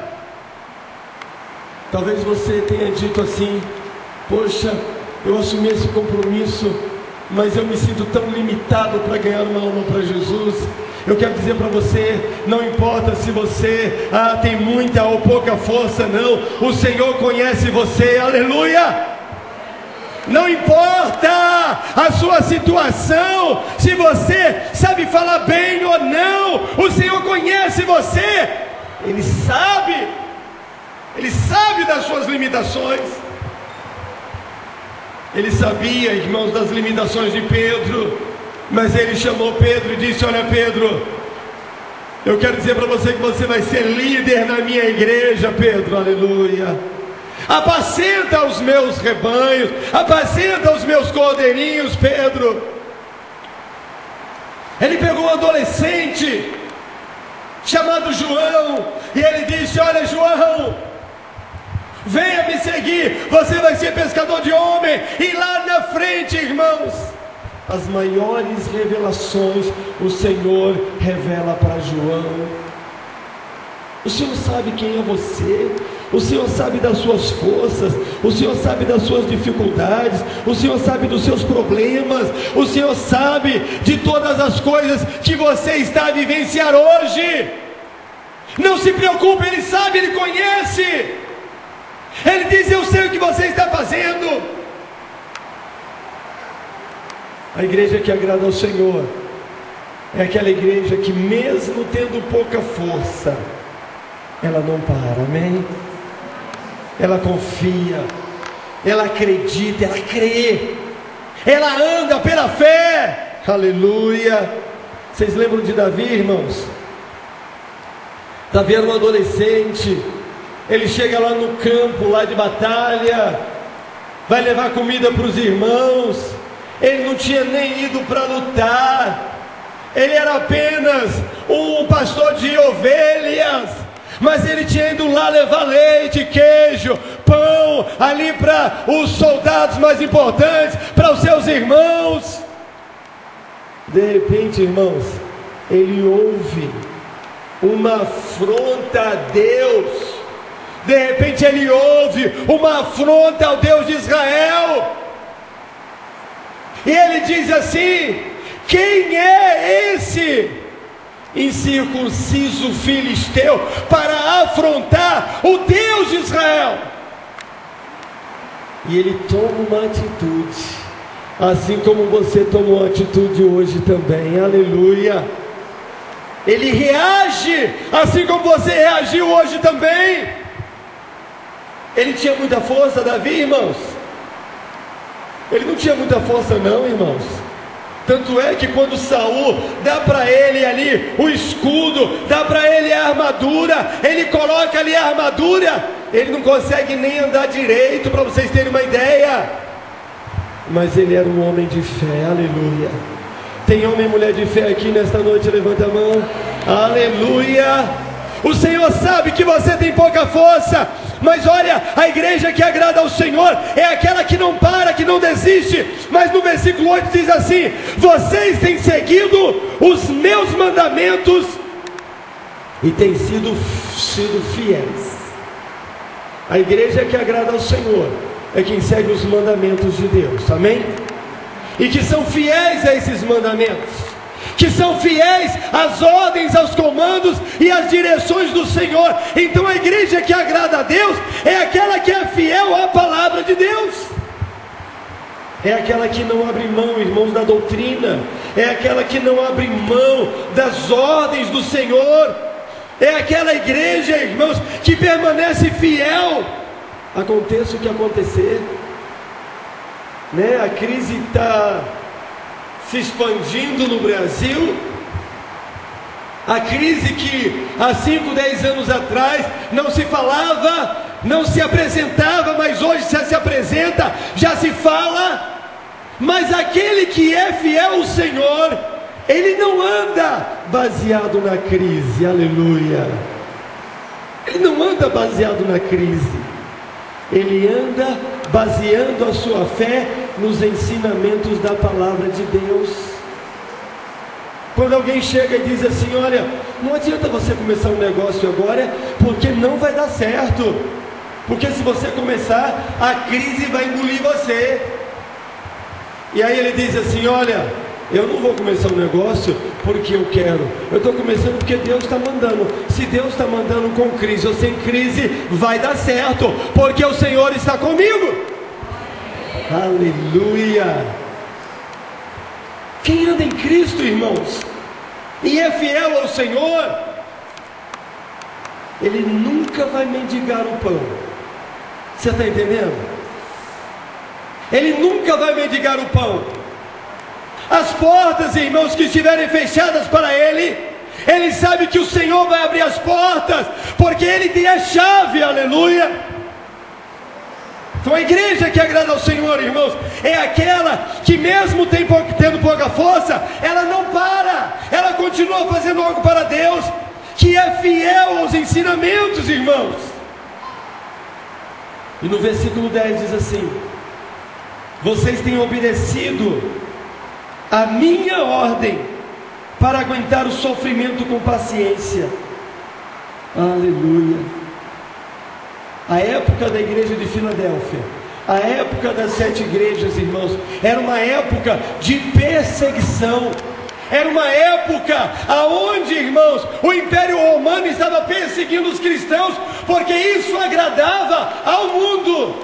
Talvez você tenha dito assim: poxa, eu assumi esse compromisso, mas eu me sinto tão limitado para ganhar uma alma para Jesus. Eu quero dizer para você, não importa se você tem muita ou pouca força, não. O Senhor conhece você, aleluia. Não importa a sua situação, se você sabe falar bem ou não, o Senhor conhece você. Ele sabe das suas limitações. Ele sabia, irmãos, das limitações de Pedro, mas Ele chamou Pedro e disse: olha, Pedro, eu quero dizer para você que você vai ser líder na minha igreja, Pedro, aleluia. Apacenta os meus rebanhos, apacenta os meus cordeirinhos, Pedro. Ele pegou um adolescente chamado João e ele disse: olha, João, venha me seguir, você vai ser pescador de homem. E lá na frente, irmãos, as maiores revelações o Senhor revela para João. O Senhor sabe quem é você, o Senhor sabe das suas forças, o Senhor sabe das suas dificuldades, o Senhor sabe dos seus problemas, o Senhor sabe de todas as coisas que você está a vivenciar hoje. Não se preocupe, Ele sabe, Ele conhece. Ele diz: eu sei o que você está fazendo. A igreja que agrada ao Senhor é aquela igreja que, mesmo tendo pouca força, ela não para, amém? Ela confia, ela acredita, ela crê, ela anda pela fé, aleluia. Vocês lembram de Davi, irmãos? Davi era um adolescente. Ele chega lá no campo, lá de batalha, vai levar comida para os irmãos. Ele não tinha nem ido para lutar, ele era apenas um pastor de ovelhas, mas ele tinha ido lá levar leite, queijo, pão, ali para os soldados mais importantes, para os seus irmãos. De repente, irmãos, ele ouve uma afronta a Deus. De repente ele ouve uma afronta ao Deus de Israel. E ele diz assim: quem é esse incircunciso filisteu para afrontar o Deus de Israel. E ele toma uma atitude, assim como você tomou atitude hoje também, aleluia. Ele reage, assim como você reagiu hoje também. Ele tinha muita força, Davi, irmãos? Ele não tinha muita força não, irmãos. Tanto é que quando Saul dá para ele ali o escudo, dá para ele a armadura, ele coloca ali a armadura, ele não consegue nem andar direito, para vocês terem uma ideia. Mas ele era um homem de fé, aleluia. Tem homem e mulher de fé aqui nesta noite? Levanta a mão, aleluia. O Senhor sabe que você tem pouca força, mas olha, a igreja que agrada ao Senhor é aquela que não para, que não desiste. Mas no versículo 8 diz assim: vocês têm seguido os meus mandamentos e têm sido fiéis. A igreja que agrada ao Senhor é quem segue os mandamentos de Deus, amém? E que são fiéis a esses mandamentos, que são fiéis às ordens, aos comandos e às direções do Senhor. Então a igreja que agrada a Deus é aquela que é fiel à palavra de Deus, é aquela que não abre mão, irmãos, da doutrina, é aquela que não abre mão das ordens do Senhor, é aquela igreja, irmãos, que permanece fiel, aconteça o que acontecer, né? A crise está se expandindo no Brasil, a crise que há 5, 10 anos atrás não se falava, não se apresentava, mas hoje já se apresenta, já se fala. Mas aquele que é fiel ao Senhor, ele não anda baseado na crise, aleluia. Ele não anda baseado na crise, ele anda baseando a sua fé nos ensinamentos da palavra de Deus. Quando alguém chega e diz assim: olha, não adianta você começar um negócio agora, porque não vai dar certo, porque se você começar, a crise vai engolir você. E aí ele diz assim: olha, eu não vou começar um negócio porque eu quero, eu estou começando porque Deus está mandando. Se Deus está mandando com crise ou sem crise, vai dar certo, porque o Senhor está comigo. Aleluia. Quem anda em Cristo, irmãos, e é fiel ao Senhor, ele nunca vai mendigar o pão. Você está entendendo? Ele nunca vai mendigar o pão. As portas, irmãos, que estiverem fechadas para ele, ele sabe que o Senhor vai abrir as portas, porque ele tem a chave, aleluia. Então a igreja que agrada ao Senhor, irmãos, é aquela que mesmo tendo pouca força, ela não para, ela continua fazendo algo para Deus, que é fiel aos ensinamentos, irmãos. E no versículo 10 diz assim: vocês têm obedecido a minha ordem para aguentar o sofrimento com paciência. Aleluia. A época da igreja de Filadélfia, a época das 7 igrejas, irmãos, era uma época de perseguição, era uma época aonde, irmãos, o Império Romano estava perseguindo os cristãos, porque isso agradava ao mundo,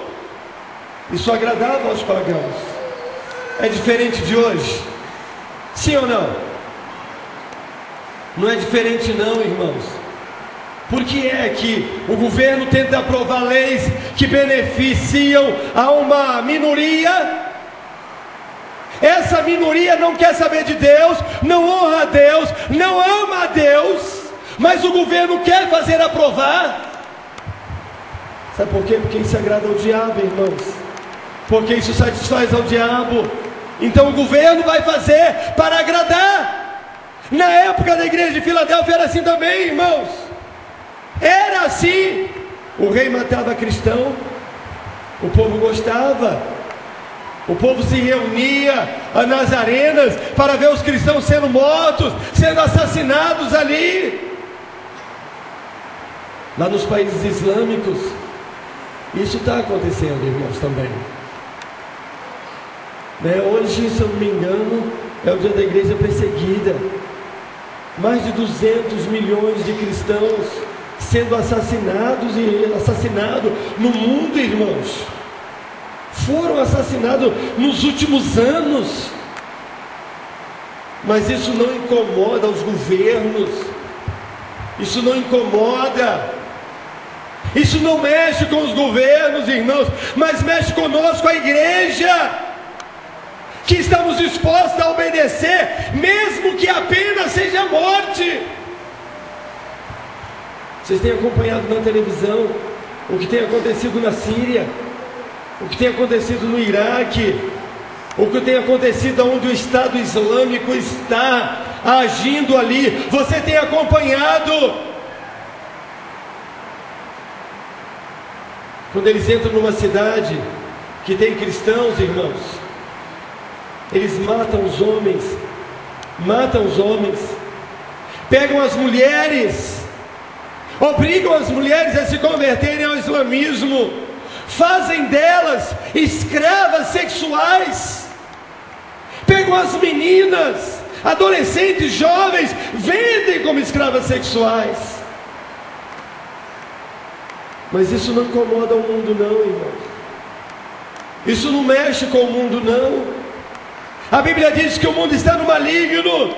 isso agradava aos pagãos. É diferente de hoje? Sim ou não? Não é diferente não, irmãos. Por que é que o governo tenta aprovar leis que beneficiam a uma minoria? Essa minoria não quer saber de Deus, não honra a Deus, não ama a Deus, mas o governo quer fazer aprovar. Sabe por quê? Porque isso agrada ao diabo, irmãos, porque isso satisfaz ao diabo. Então o governo vai fazer para agradar. Na época da igreja de Filadélfia era assim também, irmãos. Era assim. O rei matava cristão, o povo gostava, o povo se reunia nas arenas para ver os cristãos sendo mortos, sendo assassinados ali. Lá nos países islâmicos, isso está acontecendo, irmãos, também. Hoje, se eu não me engano, é o dia da igreja perseguida. Mais de 200 milhões de cristãos sendo assassinados no mundo, irmãos. Foram assassinados nos últimos anos. Mas isso não incomoda os governos. Isso não incomoda. Isso não mexe com os governos, irmãos, mas mexe conosco, a igreja, que estamos dispostos a obedecer, mesmo que a pena seja a morte. Vocês têm acompanhado na televisão o que tem acontecido na Síria, o que tem acontecido no Iraque, o que tem acontecido onde o Estado Islâmico está agindo ali. Você tem acompanhado? Quando eles entram numa cidade que tem cristãos, irmãos, eles matam os homens, pegam as mulheres, obrigam as mulheres a se converterem ao islamismo, fazem delas escravas sexuais, pegam as meninas, adolescentes, jovens, vendem como escravas sexuais. Mas isso não incomoda o mundo não, irmãos. Isso não mexe com o mundo não. A Bíblia diz que o mundo está no maligno.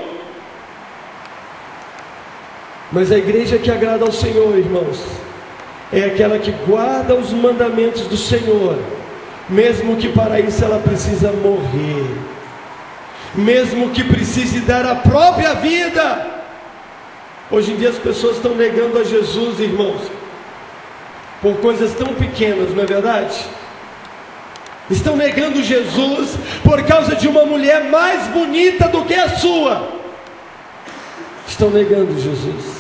Mas a igreja que agrada ao Senhor, irmãos, é aquela que guarda os mandamentos do Senhor, mesmo que para isso ela precisa morrer, mesmo que precise dar a própria vida. Hoje em dia as pessoas estão negando a Jesus, irmãos, por coisas tão pequenas, não é verdade? Estão negando Jesus por causa de uma mulher mais bonita do que a sua. Estão negando Jesus.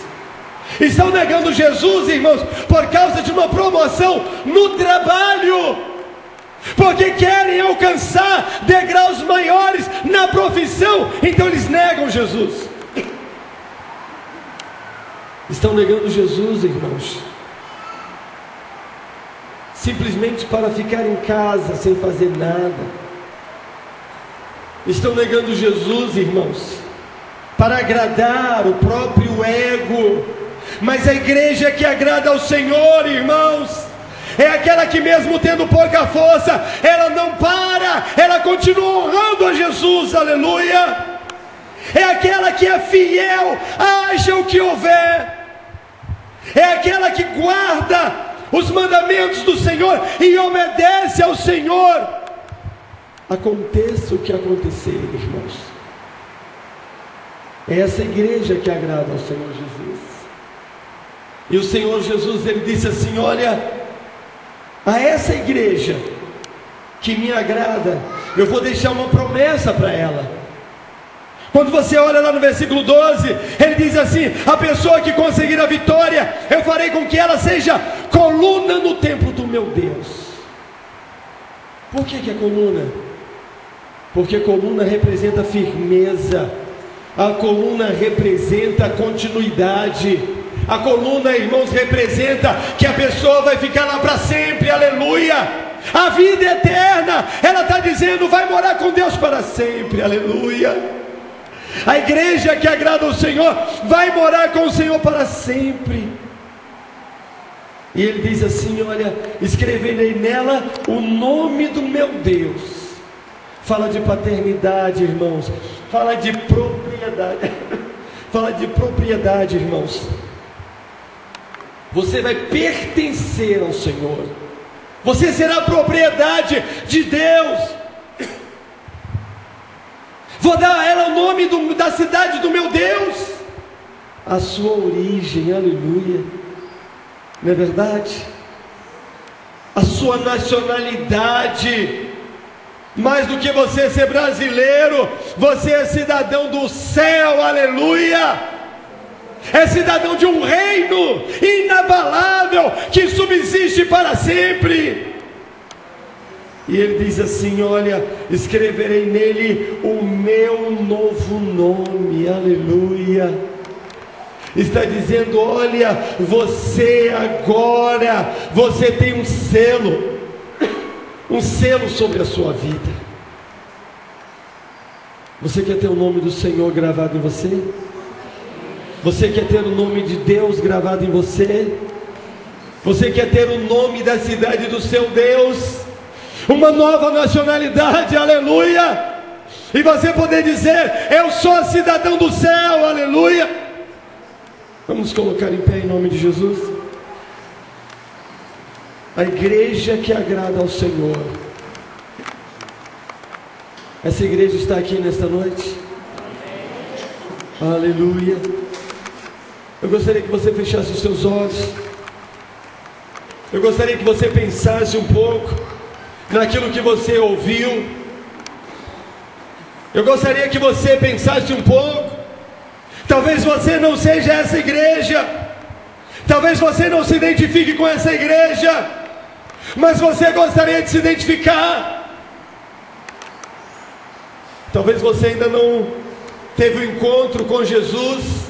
Estão negando Jesus, irmãos, por causa de uma promoção no trabalho, porque querem alcançar degraus maiores na profissão, então eles negam Jesus. Estão negando Jesus, irmãos, simplesmente para ficar em casa sem fazer nada. Estão negando Jesus, irmãos, para agradar o próprio ego. Mas a igreja que agrada ao Senhor, irmãos, é aquela que mesmo tendo pouca força, ela não para, ela continua honrando a Jesus, aleluia. É aquela que é fiel, haja o que houver. É aquela que guarda os mandamentos do Senhor e obedece ao Senhor, aconteça o que acontecer, irmãos. É essa igreja que agrada ao Senhor Jesus. E o Senhor Jesus, Ele disse assim: olha, a essa igreja que me agrada, eu vou deixar uma promessa para ela. Quando você olha lá no versículo 12, ele diz assim: a pessoa que conseguir a vitória, eu farei com que ela seja coluna no templo do meu Deus. Por que é coluna? Porque coluna representa firmeza, a coluna representa continuidade, a coluna, irmãos, representa que a pessoa vai ficar lá para sempre, aleluia. A vida eterna, ela está dizendo, vai morar com Deus para sempre, aleluia. A igreja que agrada ao Senhor vai morar com o Senhor para sempre. E ele diz assim: olha, escreverei nela o nome do meu Deus. Fala de paternidade, irmãos. Fala de propriedade. Fala de propriedade, irmãos. Você vai pertencer ao Senhor. Você será propriedade de Deus. Vou dar a ela o nome da cidade do meu Deus, a sua origem, aleluia. Não é verdade? A sua nacionalidade. Mais do que você ser brasileiro, você é cidadão do céu, aleluia. É cidadão de um reino inabalável que subsiste para sempre. E ele diz assim: olha, escreverei nele o meu novo nome, aleluia. Está dizendo: olha, você agora, você tem um selo sobre a sua vida. Você quer ter o nome do Senhor gravado em você? Você quer ter o nome de Deus gravado em você? Você quer ter o nome da cidade do seu Deus? Uma nova nacionalidade, aleluia! E você poder dizer: eu sou cidadão do céu, aleluia! Vamos nos colocar em pé em nome de Jesus. A igreja que agrada ao Senhor. Essa igreja está aqui nesta noite. Aleluia. Eu gostaria que você fechasse os seus olhos. Eu gostaria que você pensasse um pouco naquilo que você ouviu. Eu gostaria que você pensasse um pouco. Talvez você não seja essa igreja. Talvez você não se identifique com essa igreja. Mas você gostaria de se identificar. Talvez você ainda não teve um encontro com Jesus,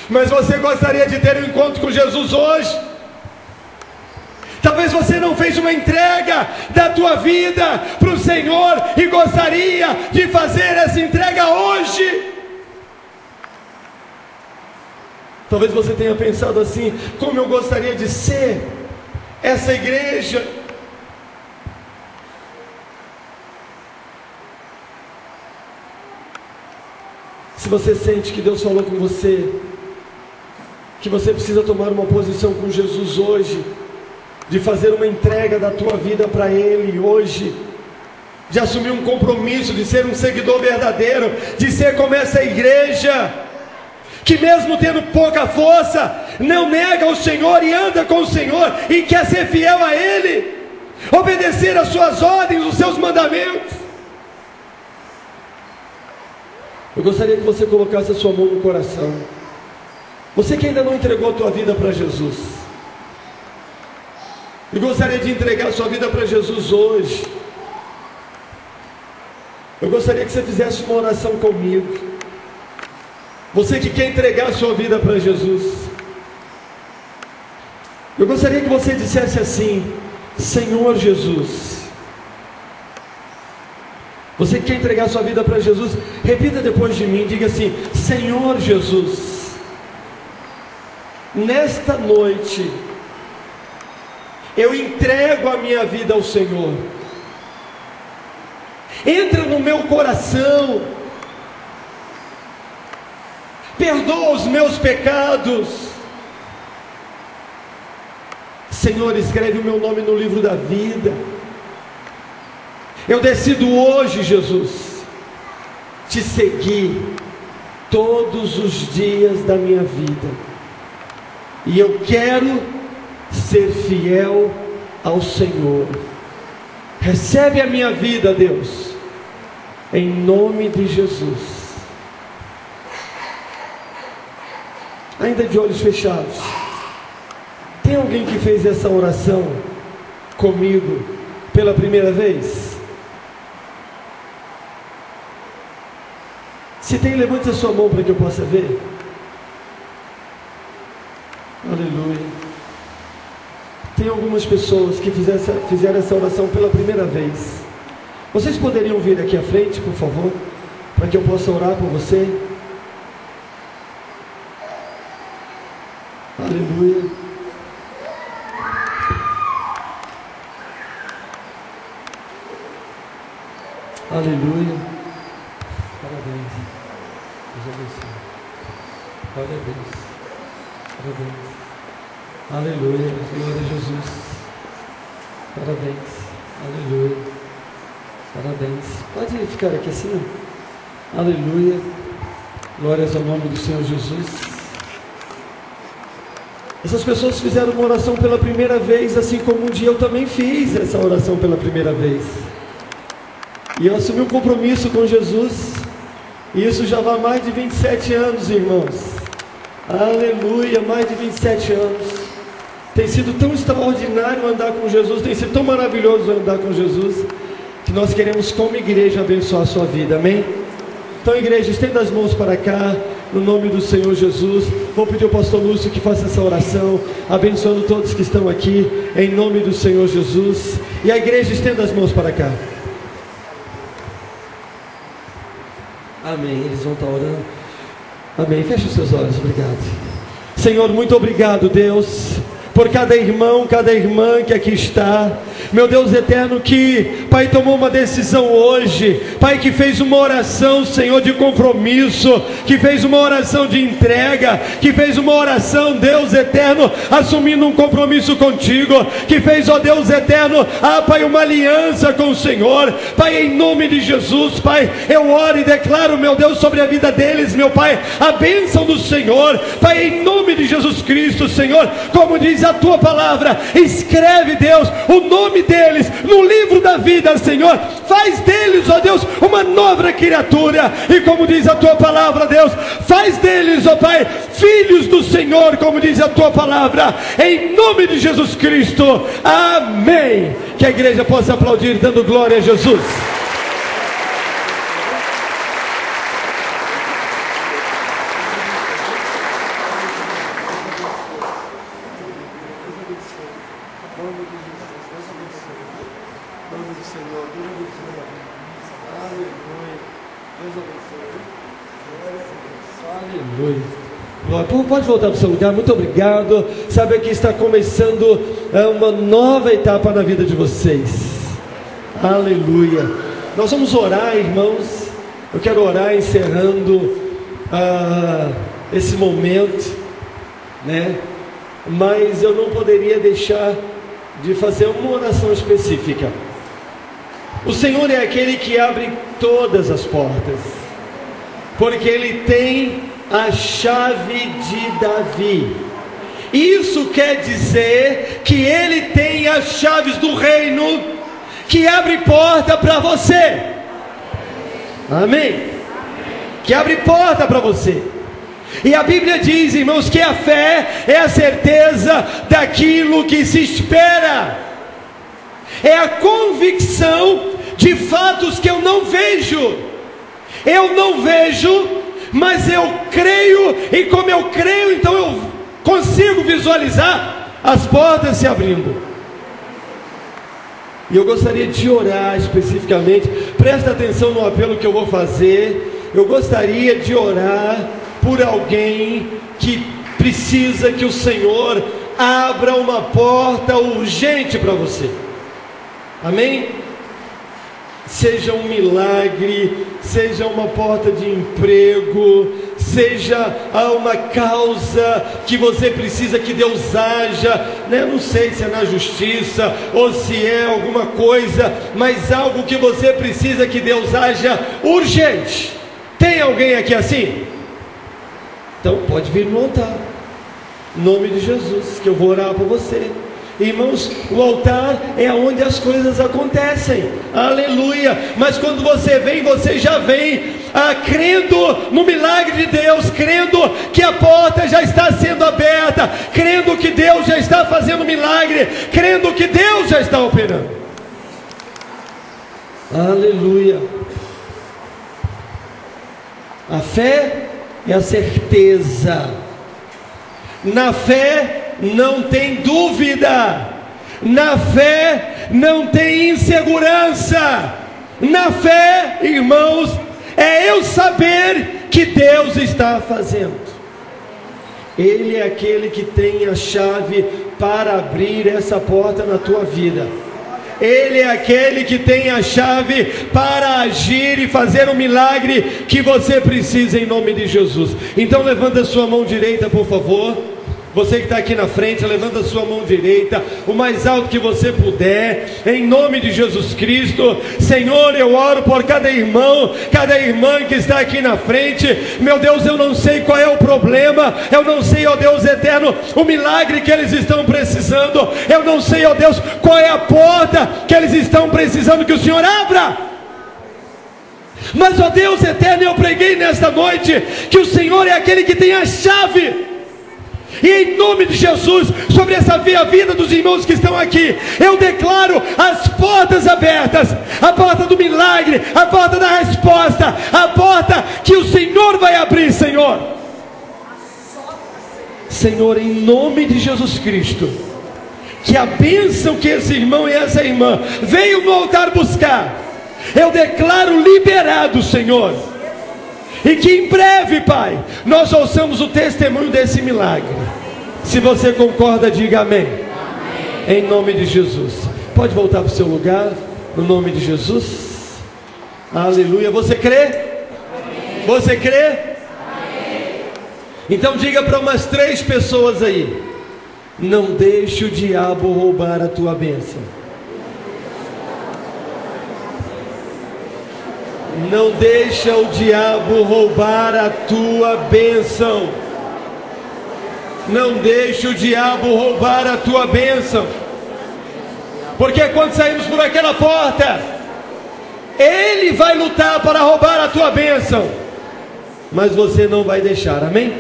mas você gostaria de ter um encontro com Jesus hoje. Talvez você não fez uma entrega da tua vida para o Senhor e gostaria de fazer essa entrega hoje. Talvez você tenha pensado assim: como eu gostaria de ser essa igreja. Se você sente que Deus falou com você, que você precisa tomar uma posição com Jesus hoje, de fazer uma entrega da tua vida para Ele hoje, de assumir um compromisso, de ser um seguidor verdadeiro, de ser como essa igreja, que mesmo tendo pouca força, não nega o Senhor e anda com o Senhor, e quer ser fiel a Ele, obedecer às suas ordens, os seus mandamentos. Eu gostaria que você colocasse a sua mão no coração. Você que ainda não entregou a tua vida para Jesus, eu gostaria de entregar a sua vida para Jesus hoje. Eu gostaria que você fizesse uma oração comigo. Você que quer entregar a sua vida para Jesus, eu gostaria que você dissesse assim: Senhor Jesus. Você que quer entregar a sua vida para Jesus, repita depois de mim, diga assim: Senhor Jesus, nesta noite eu entrego a minha vida ao Senhor. Entra no meu coração, perdoa os meus pecados. Senhor, escreve o meu nome no livro da vida. Eu decido hoje, Jesus, te seguir todos os dias da minha vida. E eu quero ser fiel ao Senhor. Recebe a minha vida, Deus, em nome de Jesus. Ainda de olhos fechados, tem alguém que fez essa oração comigo pela primeira vez? Se tem, levante a sua mão para que eu possa ver. Aleluia. Tem algumas pessoas que fizeram essa oração pela primeira vez. Vocês poderiam vir aqui à frente, por favor, para que eu possa orar por você? Aleluia. Aleluia. Parabéns. Deus abençoe. Glória a Deus. Parabéns. Aleluia. Glória a Jesus. Parabéns. Aleluia. Parabéns. Pode ficar aqui assim. Aleluia. Glórias ao nome do Senhor Jesus. Essas pessoas fizeram uma oração pela primeira vez, assim como um dia eu também fiz essa oração pela primeira vez. E eu assumi um compromisso com Jesus. E isso já vai mais de 27 anos, irmãos. Aleluia, mais de 27 anos. Tem sido tão extraordinário andar com Jesus, tem sido tão maravilhoso andar com Jesus, que nós queremos como igreja abençoar a sua vida, amém? Então, igreja, estenda as mãos para cá, no nome do Senhor Jesus. Vou pedir ao pastor Lúcio que faça essa oração, abençoando todos que estão aqui, em nome do Senhor Jesus. E a igreja, estenda as mãos para cá. Amém, eles vão estar orando. Amém. Feche os seus olhos, obrigado. Senhor, muito obrigado, Deus, por cada irmão, cada irmã que aqui está. Meu Deus eterno, que Pai tomou uma decisão hoje, Pai, que fez uma oração, Senhor, de compromisso, que fez uma oração de entrega, que fez uma oração, Deus eterno, assumindo um compromisso contigo, que fez, ó Deus eterno, Pai, uma aliança com o Senhor. Pai, em nome de Jesus, Pai, eu oro e declaro, meu Deus, sobre a vida deles, meu Pai, a bênção do Senhor. Pai, em nome de Jesus Cristo, Senhor, como diz a tua palavra, escreve, Deus, o nome deles no livro da vida, Senhor. Faz deles, ó Deus, uma nova criatura. E como diz a tua palavra, Deus, faz deles, ó Pai, filhos do Senhor, como diz a tua palavra, em nome de Jesus Cristo. Amém. Que a igreja possa aplaudir dando glória a Jesus. Pode voltar para o seu lugar, muito obrigado. Sabe que está começando uma nova etapa na vida de vocês. Aleluia. Nós vamos orar, irmãos. Eu quero orar encerrando esse momento, né? Mas eu não poderia deixar de fazer uma oração específica. O Senhor é aquele que abre todas as portas, porque Ele tem a chave de Davi. Isso quer dizer que Ele tem as chaves do reino que abre porta para você. Amém? Que abre porta para você. E a Bíblia diz, irmãos, que a fé é a certeza daquilo que se espera, é a convicção de fatos que eu não vejo. Eu não vejo, mas eu creio, e como eu creio, então eu consigo visualizar as portas se abrindo. E eu gostaria de orar especificamente, presta atenção no apelo que eu vou fazer. Eu gostaria de orar por alguém que precisa que o Senhor abra uma porta urgente para você. Amém? Seja um milagre, seja uma porta de emprego, seja uma causa que você precisa que Deus haja, né? Não sei se é na justiça ou se é alguma coisa, mas algo que você precisa que Deus haja urgente. Tem alguém aqui assim? Então pode vir no altar, em nome de Jesus, que eu vou orar por você. Irmãos, o altar é onde as coisas acontecem, aleluia. Mas quando você vem, você já vem crendo no milagre de Deus, crendo que a porta já está sendo aberta, crendo que Deus já está fazendo milagre, crendo que Deus já está operando. Aleluia. A fé é a certeza. Na fé não tem dúvida, na fé não tem insegurança. Na fé, irmãos, é eu saber que Deus está fazendo. Ele é aquele que tem a chave para abrir essa porta na tua vida. Ele é aquele que tem a chave para agir e fazer o milagre que você precisa, em nome de Jesus. Então levanta a sua mão direita, por favor. Você que está aqui na frente, levanta a sua mão direita, o mais alto que você puder, em nome de Jesus Cristo. Senhor, eu oro por cada irmão, cada irmã que está aqui na frente. Meu Deus, eu não sei qual é o problema, eu não sei, ó Deus eterno, o milagre que eles estão precisando, eu não sei, ó Deus, qual é a porta que eles estão precisando que o Senhor abra. Mas, ó Deus eterno, eu preguei nesta noite que o Senhor é aquele que tem a chave. E em nome de Jesus, sobre essa vida dos irmãos que estão aqui, eu declaro as portas abertas, a porta do milagre, a porta da resposta, a porta que o Senhor vai abrir, Senhor. Senhor, em nome de Jesus Cristo, que a bênção que esse irmão e essa irmã veio no altar buscar, eu declaro liberado, Senhor. E que em breve, Pai, nós ouçamos o testemunho desse milagre. Se você concorda, diga amém. Em nome de Jesus. Pode voltar para o seu lugar, no nome de Jesus. Aleluia. Você crê? Você crê? Então diga para umas 3 pessoas aí: não deixe o diabo roubar a tua bênção. Não deixa o diabo roubar a tua bênção. Não deixe o diabo roubar a tua bênção. Porque quando saímos por aquela porta, ele vai lutar para roubar a tua bênção, mas você não vai deixar, amém?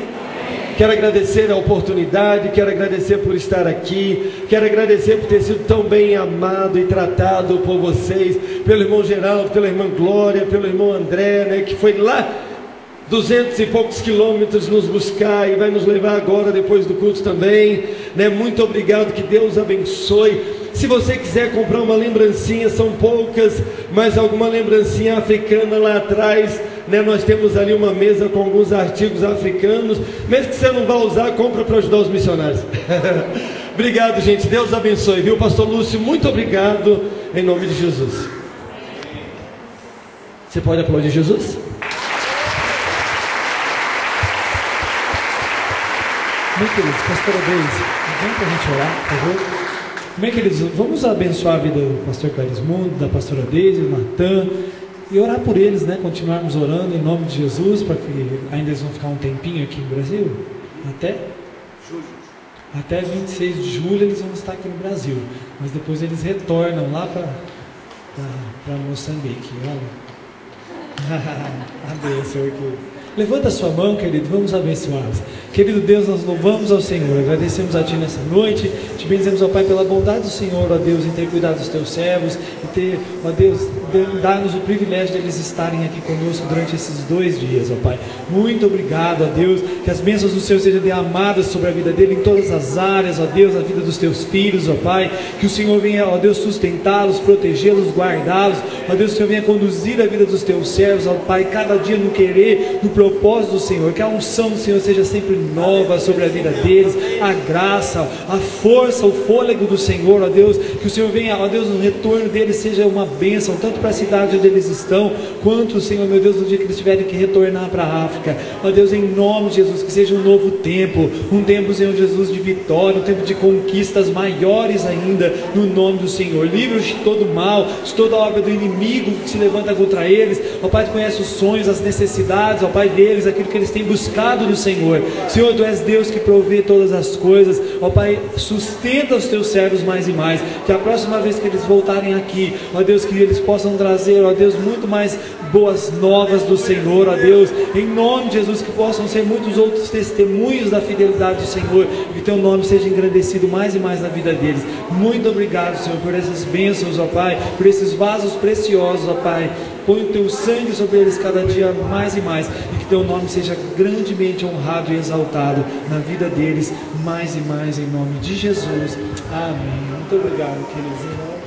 Quero agradecer a oportunidade, quero agradecer por estar aqui, quero agradecer por ter sido tão bem amado e tratado por vocês, pelo irmão Geraldo, pela irmã Glória, pelo irmão André, né, que foi lá 200 e poucos quilômetros nos buscar e vai nos levar agora depois do culto também, né? Muito obrigado, que Deus abençoe. Se você quiser comprar uma lembrancinha, são poucas, mas alguma lembrancinha africana lá atrás, né? Nós temos ali uma mesa com alguns artigos africanos, mesmo que você não vá usar, compra para ajudar os missionários. Obrigado, gente, Deus abençoe, viu? Pastor Lúcio, muito obrigado, em nome de Jesus. Você pode aplaudir Jesus? Bem, queridos, pastora Deise, vem para a gente orar, por favor. Bem, queridos, vamos abençoar a vida do pastor Clarismundo, da pastora Deise, do Natan, e orar por eles, né? Continuarmos orando em nome de Jesus, para que ainda eles vão ficar um tempinho aqui no Brasil, até 26 de julho eles vão estar aqui no Brasil, mas depois eles retornam lá para Moçambique. Olha, abençoe aqui. Levanta a sua mão, querido, vamos abençoá-los. Querido Deus, nós louvamos ao Senhor, agradecemos a Ti nessa noite, Te bendizemos, ó Pai, pela bondade do Senhor, ó Deus, em ter cuidado dos Teus servos, e ter, ó Deus, dar-nos o privilégio de eles estarem aqui conosco durante esses 2 dias, ó Pai. Muito obrigado, ó Deus, que as bênçãos do Senhor sejam derramadas sobre a vida dele em todas as áreas, ó Deus, a vida dos Teus filhos, ó Pai, que o Senhor venha, ó Deus, sustentá-los, protegê-los, guardá-los, ó Deus, que o Senhor venha conduzir a vida dos Teus servos, ó Pai, cada dia no querer, no propósito do Senhor, que a unção do Senhor seja sempre nova sobre a vida deles, a graça, a força, o fôlego do Senhor, ó Deus, que o Senhor venha, ó Deus, no retorno deles seja uma bênção, tanto para a cidade onde eles estão, quanto, Senhor, meu Deus, no dia que eles tiverem que retornar para a África, ó Deus, em nome de Jesus, que seja um novo tempo, um tempo, Senhor Jesus, de vitória, um tempo de conquistas maiores ainda, no nome do Senhor. Livra-os de todo mal, de toda obra do inimigo que se levanta contra eles, ó Pai, Tu conhece os sonhos, as necessidades, ó Pai, deles, aquilo que eles têm buscado no Senhor. Senhor, Tu és Deus que provê todas as coisas, ó Pai, sustenta os Teus servos mais e mais, que a próxima vez que eles voltarem aqui, ó Deus, que eles possam trazer, ó Deus, muito mais boas novas do Senhor, ó Deus, em nome de Jesus, que possam ser muitos outros testemunhos da fidelidade do Senhor, e que Teu nome seja engrandecido mais e mais na vida deles. Muito obrigado, Senhor, por essas bênçãos, ó Pai, por esses vasos preciosos, ó Pai. Põe o Teu sangue sobre eles cada dia mais e mais, e que Teu nome seja grandemente honrado e exaltado na vida deles, mais e mais, em nome de Jesus. Amém. Muito obrigado, queridos irmãos.